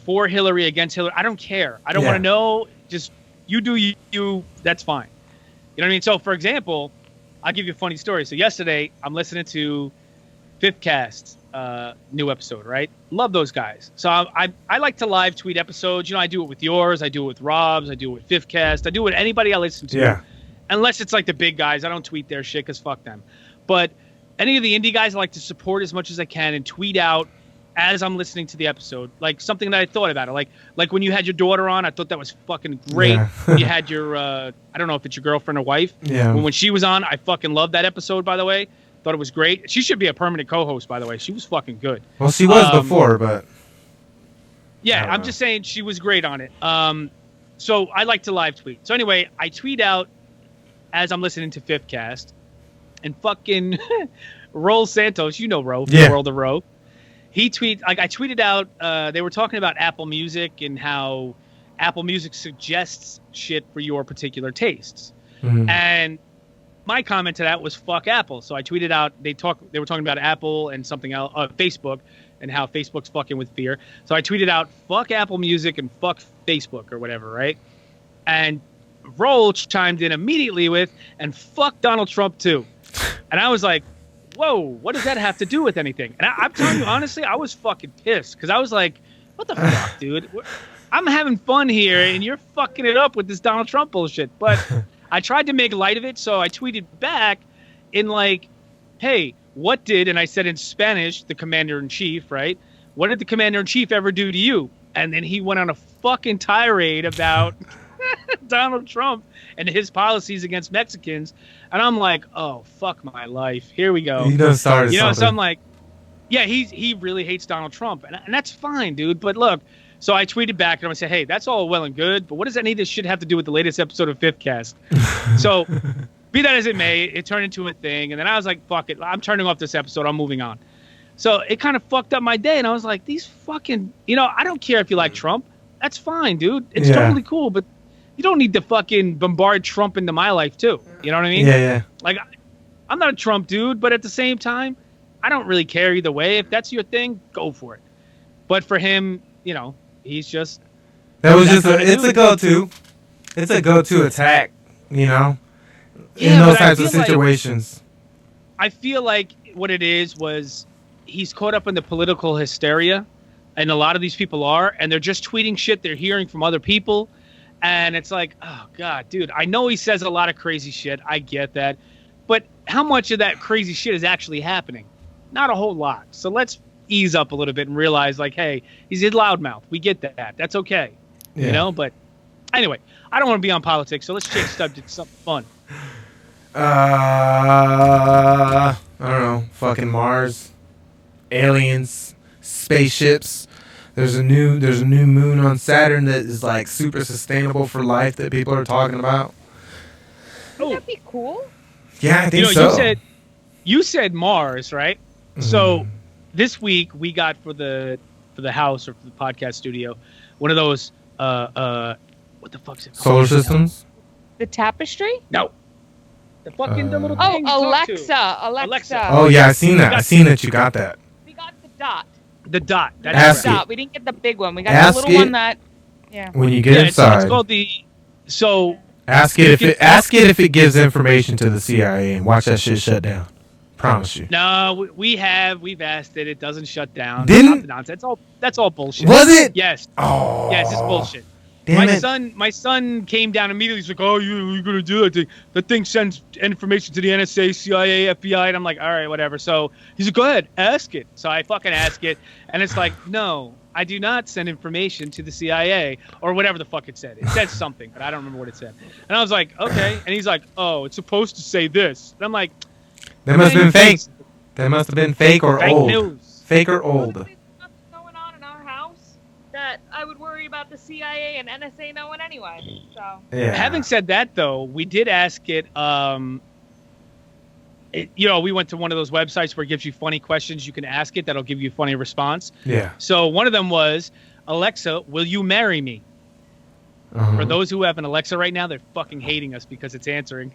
for Hillary, against Hillary, I don't care. I don't want to know. Just you do you. That's fine. You know what I mean? So, for example, I'll give you a funny story. So yesterday, I'm listening to Fifth Cast, new episode, right? Love those guys. So I like to live tweet episodes. You know, I do it with yours. I do it with Rob's. I do it with Fifth Cast. I do it with anybody I listen to. Yeah. Unless it's like the big guys. I don't tweet their shit because fuck them. But any of the indie guys I like to support as much as I can and tweet out as I'm listening to the episode. Like something that I thought about it. Like when you had your daughter on, I thought that was fucking great. Yeah. When you had your, I don't know if it's your girlfriend or wife. Yeah. When she was on, I fucking loved that episode, by the way. Thought it was great. She should be a permanent co-host, by the way. She was fucking good. Well, she was before, but... Yeah, I'm just saying she was great on it. So I like to live tweet. So anyway, I tweet out as I'm listening to Fifth Cast, and fucking Roll Santos, you know Ro, from the World of Ro. I tweeted out, they were talking about Apple Music and how Apple Music suggests shit for your particular tastes. Mm-hmm. And my comment to that was fuck Apple. So I tweeted out, they were talking about Apple and something else, Facebook, and how Facebook's fucking with fear. So I tweeted out, fuck Apple Music and fuck Facebook or whatever, right? And Roll chimed in immediately with, and fuck Donald Trump too. And I was like, whoa, what does that have to do with anything? And I'm telling you, honestly, I was fucking pissed because I was like, what the fuck, dude? I'm having fun here and you're fucking it up with this Donald Trump bullshit. But I tried to make light of it, so I tweeted back in like, hey, what did, and I said in Spanish, the commander-in-chief, right? What did the commander-in-chief ever do to you? And then he went on a fucking tirade about Donald Trump and his policies against Mexicans. And I'm like, oh, fuck my life. Here we go. He done started something. So I'm like, yeah, he really hates Donald Trump. And that's fine, dude. But look, So I tweeted back and I'm gonna say, hey, that's all well and good, but what does any of this shit have to do with the latest episode of Fifth Cast? So be that as it may, it turned into a thing, and then I was like, fuck it, I'm turning off this episode, I'm moving on. So it kind of fucked up my day, and I was like, these fucking, I don't care if you like Trump. That's fine, dude. It's totally cool, but you don't need to fucking bombard Trump into my life, too. You know what I mean? Yeah. Like, I'm not a Trump dude, but at the same time, I don't really care either way. If that's your thing, go for it. But for him, he's just... It's a go-to. It's a go-to attack, in those types of situations. I feel like what it is was he's caught up in the political hysteria, and a lot of these people are, and they're just tweeting shit they're hearing from other people, and it's like, oh, God, dude, I know he says a lot of crazy shit. I get that. But how much of that crazy shit is actually happening? Not a whole lot. So let's ease up a little bit and realize, like, hey, he's a loudmouth. We get that. That's okay. But anyway, I don't want to be on politics, so let's change subject to something fun. I don't know. Fucking Mars, aliens, spaceships. There's a new moon on Saturn that is like super sustainable for life that people are talking about. Wouldn't that be cool? Yeah, I think so. You said Mars, right? Mm-hmm. So this week we got for the house or for the podcast studio one of those what the fuck's it solar called? systems? The tapestry? No. The fucking the little Oh, thing Alexa. Oh yeah, I seen that. I seen that you got that. We got the dot. The dot. That's the dot. We didn't get the big one. We got the little one that. Yeah. When you get inside. It's called the. So. Ask it if it gives information to the CIA and watch that shit shut down. Promise you. No, we've asked it. It doesn't shut down. Didn't? Nonsense. That's all bullshit. Was it? Yes. Oh. Yes, it's bullshit. Damn my son came down immediately. He's like, "Oh, you're gonna do that thing? That thing sends information to the NSA, CIA, FBI." And I'm like, "All right, whatever." So he's like, "Go ahead, ask it." So I fucking ask it, and it's like, "No, I do not send information to the CIA or whatever the fuck it said. It said something, but I don't remember what it said." And I was like, "Okay." And he's like, "Oh, it's supposed to say this." And I'm like, "That must have been fake. That must have been fake or fake old. News. Fake or old." There's nothing going on in our house that I would worry about the CIA and NSA knowing anyway. So. Yeah. Having said that, though, we did ask it. We went to one of those websites where it gives you funny questions. You can ask it. That'll give you a funny response. Yeah. So one of them was, "Alexa, will you marry me?" Uh-huh. For those who have an Alexa right now, they're fucking hating us because it's answering.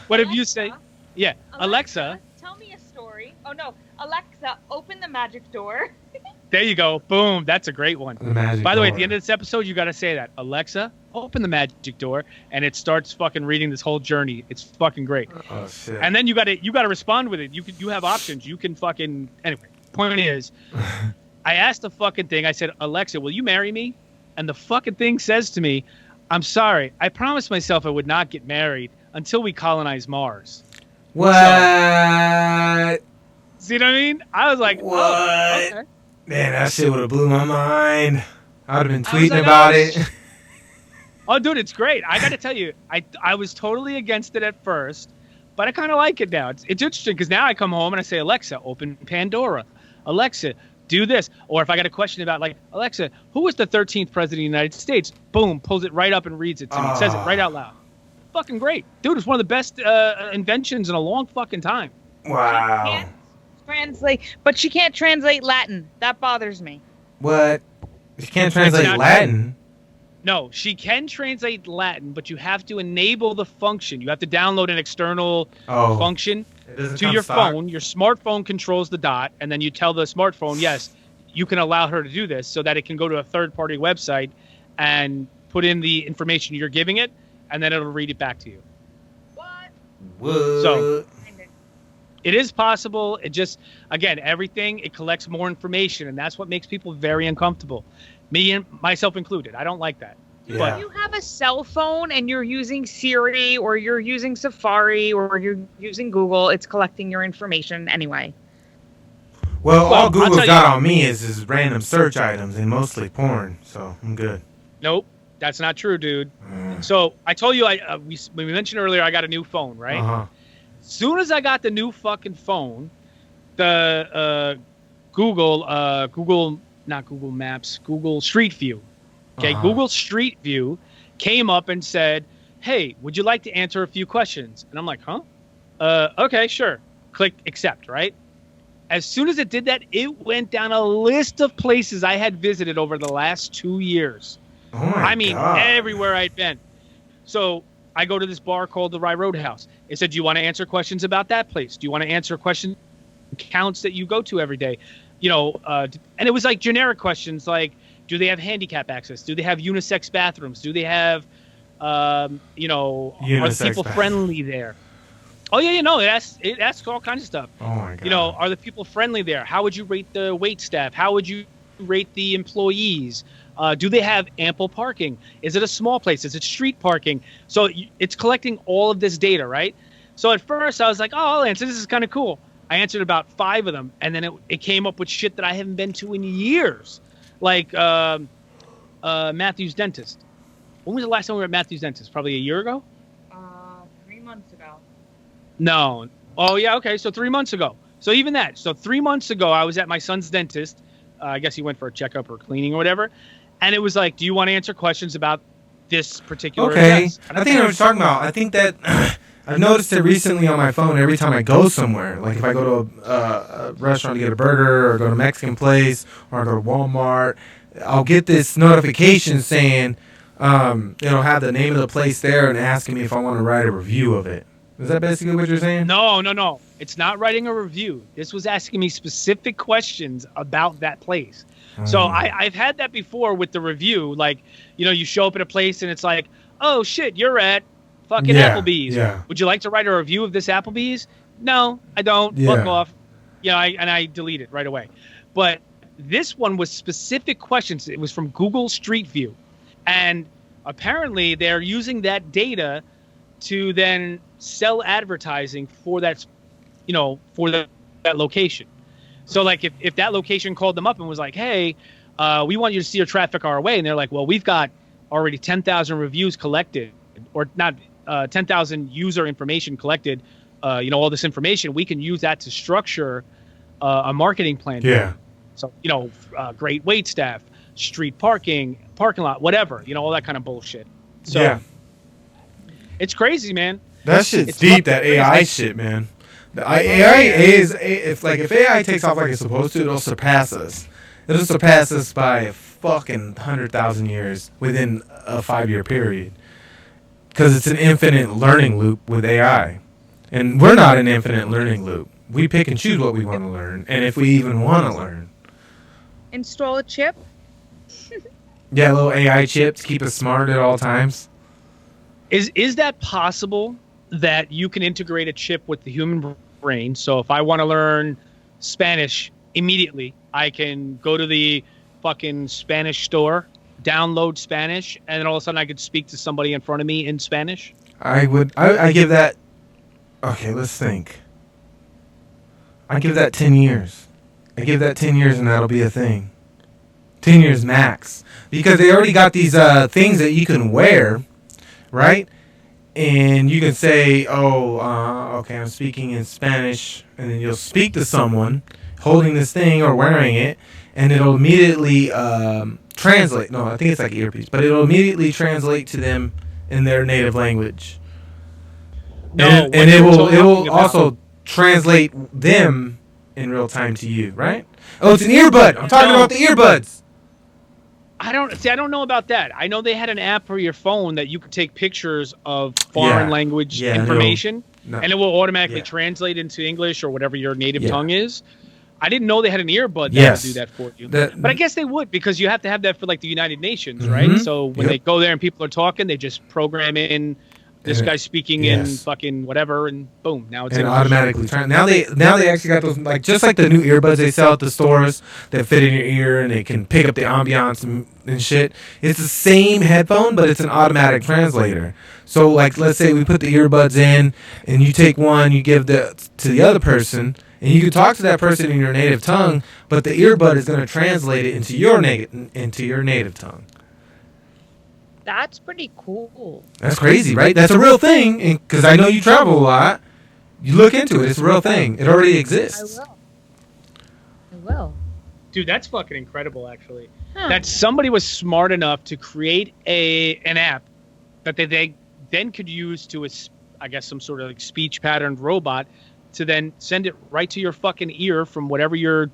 What if you say, yeah, Alexa, tell me a story. Oh, no. Alexa, open the magic door. There you go. Boom. That's a great one. By the way, at the end of of this episode, you got to say that. "Alexa, open the magic door," and it starts fucking reading this whole journey. It's fucking great. Oh shit. And then you got to respond with it. You have options. You can fucking anyway. Point is, I asked the fucking thing. I said, "Alexa, will you marry me?" And the fucking thing says to me, "I'm sorry. I promised myself I would not get married until we colonize Mars." What? So, see what I mean? I was like, what? Oh, okay. Man, that shit would have blew my mind. I would have been tweeting like, about it. Oh, dude, it's great. I got to tell you, I was totally against it at first, but I kind of like it now. It's interesting because now I come home and I say, "Alexa, open Pandora. Alexa, do this." Or if I got a question about, like, "Alexa, who was the 13th president of the United States?" Boom, pulls it right up and reads it to me. It says it right out loud. Fucking great. Dude, it's one of the best inventions in a long fucking time. Wow. But she can't translate Latin. That bothers me. What? She can't translate Latin? No, she can translate Latin, but you have to enable the function. You have to download an external function to your phone. Your smartphone controls the dot, and then you tell the smartphone, yes, you can allow her to do this so that it can go to a third-party website and put in the information you're giving it, and then it'll read it back to you. What? So it is possible. It just, again, everything, it collects more information, and that's what makes people very uncomfortable. Me and myself included. I don't like that. Yeah. But if you have a cell phone and you're using Siri or you're using Safari or you're using Google, it's collecting your information anyway. Well, all Google's got on me is random search items and mostly porn, so I'm good. Nope, that's not true, dude. So I told you, we mentioned earlier, I got a new phone, right? Uh-huh. As soon as I got the new fucking phone, the Google not Google Maps, Google Street View. Okay, Uh-huh. Google Street View came up and said, "Hey, would you like to answer a few questions?" And I'm like, "Huh? Okay, sure." Click accept, right? As soon as it did that, it went down a list of places I had visited over the last 2 years. Oh my God. Everywhere I'd been. So I go to this bar called the Rye Roadhouse. It said, "Do you want to answer questions about that place? Do you want to answer questions counts that you go to every day?" And it was like generic questions like, do they have handicap access? Do they have unisex bathrooms? Do they have, are the people friendly there? Oh, yeah, it asks all kinds of stuff. Oh, my God. Are the people friendly there? How would you rate the wait staff? How would you rate the employees? Do they have ample parking? Is it a small place? Is it street parking? So it's collecting all of this data, right? So at first I was like, oh, I'll answer. This is kind of cool. I answered about 5 of them, and then it came up with shit that I haven't been to in years. Like Matthew's Dentist. When was the last time we were at Matthew's Dentist? Probably a year ago? 3 months ago. No. Oh, yeah, okay. So 3 months ago. So even that. So 3 months ago, I was at my son's dentist. I guess he went for a checkup or cleaning or whatever. And it was like, do you want to answer questions about this particular event? And I think I know what you're talking about. I think that I've noticed it recently on my phone every time I go somewhere. Like if I go to a restaurant to get a burger or go to a Mexican place or I go to Walmart, I'll get this notification saying, it'll have the name of the place there and asking me if I want to write a review of it. Is that basically what you're saying? No. It's not writing a review. This was asking me specific questions about that place. So I've had that before with the review. Like, you show up at a place and it's like, oh, shit, you're at fucking Applebee's. Yeah. Would you like to write a review of this Applebee's? No, I don't. Yeah. Fuck off. I delete it right away. But this one was specific questions. It was from Google Street View. And apparently they're using that data to then sell advertising for that, that location. So like if that location called them up and was like, hey, we want you to steer traffic our way. And they're like, well, we've got already 10,000 reviews collected, or not 10,000 user information collected, all this information. We can use that to structure a marketing plan. Yeah. So, great wait staff, street parking lot, whatever, all that kind of bullshit. So yeah. It's crazy, man. That shit's deep, that AI shit, man. The AI is, if AI takes off like it's supposed to, it'll surpass us. It'll surpass us by a fucking 100,000 years within a 5-year period. Because it's an infinite learning loop with AI. And we're not an infinite learning loop. We pick and choose what we want to learn, and if we even want to learn. Install a chip. Yeah, little AI chips keep us smart at all times. Is that possible that you can integrate a chip with the human brain? So if I want to learn Spanish immediately, I can go to the fucking Spanish store, download Spanish, and then all of a sudden I could speak to somebody in front of me in Spanish? I give that... Okay, let's think. I give that 10 years. I give that 10 years and that'll be a thing. 10 years max. Because they already got these things that you can wear, right? And you can say, okay, I'm speaking in Spanish. And then you'll speak to someone holding this thing or wearing it. And it'll immediately translate. No, I think it's like earpiece. But it'll immediately translate to them in their native language. And it will also translate them in real time to you, right? Oh, it's an earbud. I'm talking about the earbuds. I don't know about that. I know they had an app for your phone that you could take pictures of foreign language information, and it will automatically translate into English or whatever your native tongue is. I didn't know they had an earbud that would do that for you. But I guess they would, because you have to have that for like the United Nations, right? So when they go there and people are talking, they just program in this guy's speaking in fucking whatever, and boom, now it's automatically now they actually got those, like, just like the new earbuds they sell at the stores that fit in your ear and they can pick up the ambiance and shit. It's the same headphone, but it's an automatic translator. So like, let's say we put the earbuds in and you take one, you give to the other person, and you can talk to that person in your native tongue, but the earbud is going to translate it into your native tongue. That's pretty cool. That's crazy, right? That's a real thing, because I know you travel a lot. You look into it. It's a real thing. It already exists. I will. Dude, that's fucking incredible, actually. Huh. That somebody was smart enough to create an app that they then could use to, I guess, some sort of like speech patterned robot to then send it right to your fucking ear from whatever your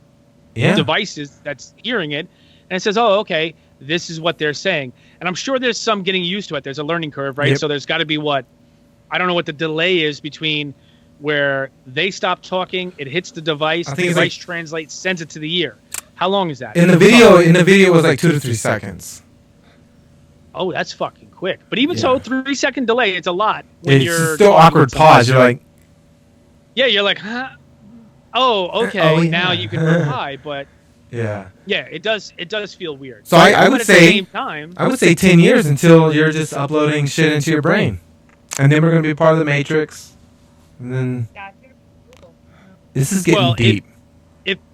device is that's hearing it. And it says, oh, okay, this is what they're saying. And I'm sure there's some getting used to it. There's a learning curve, right? Yep. So there's got to be I don't know what the delay is between where they stop talking, it hits the device, the device translates, sends it to the ear. How long is that? In the video, it was like 2 to 3 seconds. Oh, that's fucking quick. But even so, 3-second delay, it's a lot. When it's still awkward pause. You're like... Yeah, you're like, huh? Oh, okay. Now you can reply, but... Yeah, it does feel weird. So I would say... I would say 10 years until you're just uploading shit into your brain. And then we're going to be part of the Matrix. And then... This is getting deep.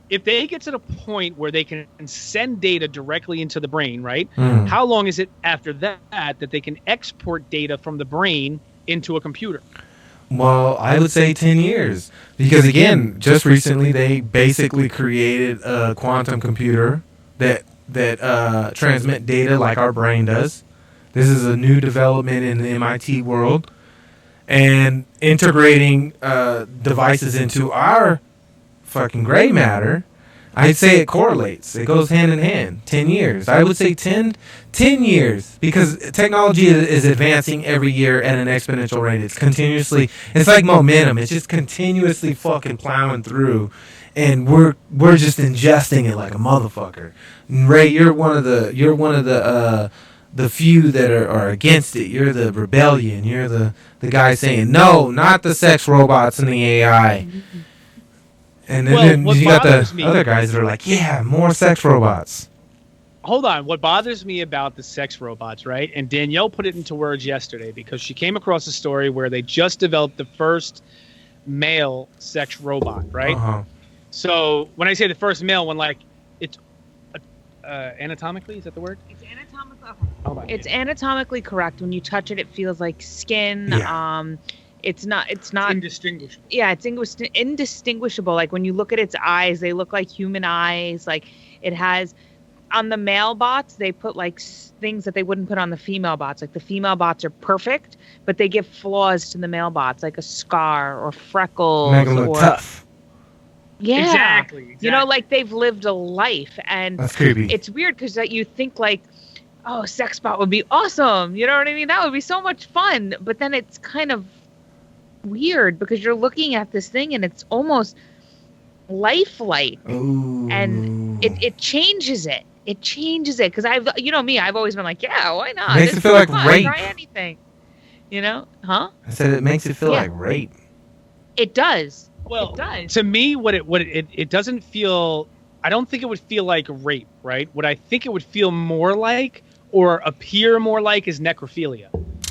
If they get to the point where they can send data directly into the brain, right? How long is it after that they can export data from the brain into a computer? Well, I would say 10 years. Because, again, just recently they basically created a quantum computer that transmit data like our brain does. This is a new development in the MIT world. And integrating devices into our fucking gray matter, I'd say it correlates. It goes hand in hand. 10 years. I would say 10 years, because technology is advancing every year at an exponential rate. It's like momentum. It's just continuously fucking plowing through, and we're just ingesting it like a motherfucker. Ray, you're one of the few that are against it. You're the rebellion. You're the guy saying no, not the sex robots and the AI. And then you got the other guys that are like, yeah, more sex robots. Hold on. What bothers me about the sex robots, right? And Danielle put it into words yesterday because she came across a story where they just developed the first male sex robot, right? Uh-huh. So when I say the first male one, like it's anatomically, is that the word? It's anatomically. It's anatomically correct. When you touch it, it feels like skin. Yeah. It's not indistinguishable. Yeah, it's indistinguishable. Like when you look at its eyes, they look like human eyes. Like it has, on the male bots, they put like things that they wouldn't put on the female bots. Like the female bots are perfect, but they give flaws to the male bots, like a scar or freckles. Make them look tough. Yeah, exactly. You know, like they've lived a life, and that's creepy. It's weird because you think like, oh, sex bot would be awesome. You know what I mean? That would be so much fun. But then it's kind of weird because you're looking at this thing and it's almost lifelike. Ooh. And it changes it. It changes it because I've always been like, yeah, why not? It makes it feel like rape. Try anything, huh? I said it makes it feel like rape. It does. Well, it does. To me, it doesn't feel. I don't think it would feel like rape, right? What I think it would feel more like or appear more like is necrophilia.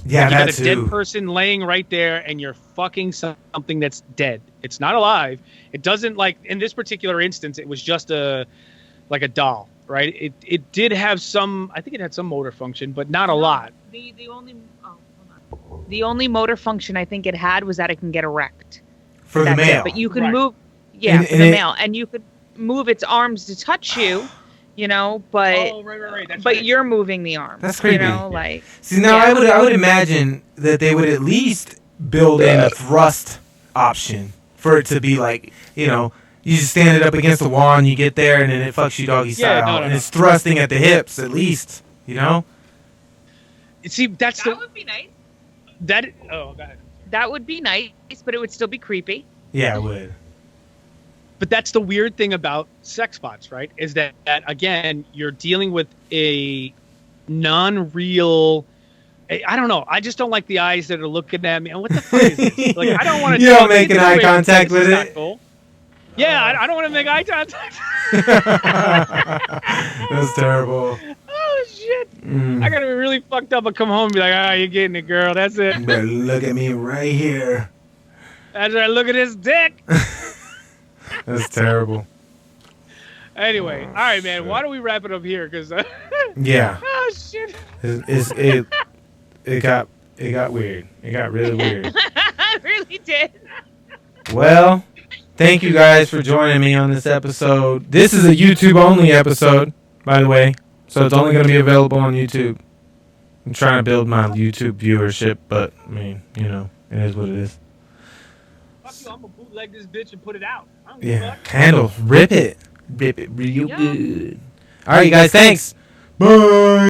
Yeah, you got a dead person laying right there, and you're fucking something that's dead. It's not alive. It doesn't, like in this particular instance, it was just like a doll, right? It did have some. I think it had some motor function, but not a lot. The only motor function I think it had was that it can get erect for the male. But you can move, for the male, and you could move its arms to touch you. But right. But you're moving the arm. That's creepy. Like. See, now I would imagine that they would at least build in a thrust option for it to be like, you just stand it up against the wall and you get there and then it fucks you doggy style and it's thrusting at the hips at least, See, that would be nice. Go ahead. That would be nice, but it would still be creepy. Yeah, it would. But that's the weird thing about sex bots, right? Is that again, you're dealing with a non-real. I don't know. I just don't like the eyes that are looking at me. And what the fuck is this? Like, I don't want to. You don't make an eye contact with it. Cool. Yeah, I don't want to make eye contact. That's terrible. Oh shit! I gotta be really fucked up and come home and be like, you're getting it, girl. That's it. You better look at me right here. That's right. Look at this dick. That's terrible. Anyway, all right, man. Shit. Why don't we wrap it up here? Because yeah. Oh shit! It got weird. It got really weird. It really did. Well, Thank you guys for joining me on this episode. This is a YouTube-only episode, by the way, so it's only going to be available on YouTube. I'm trying to build my YouTube viewership, but, I mean, you know, it is what it is. Fuck you, I'm going to bootleg this bitch and put it out. Yeah, handle. Rip it. Rip it real good. All right, you guys, thanks. Bye.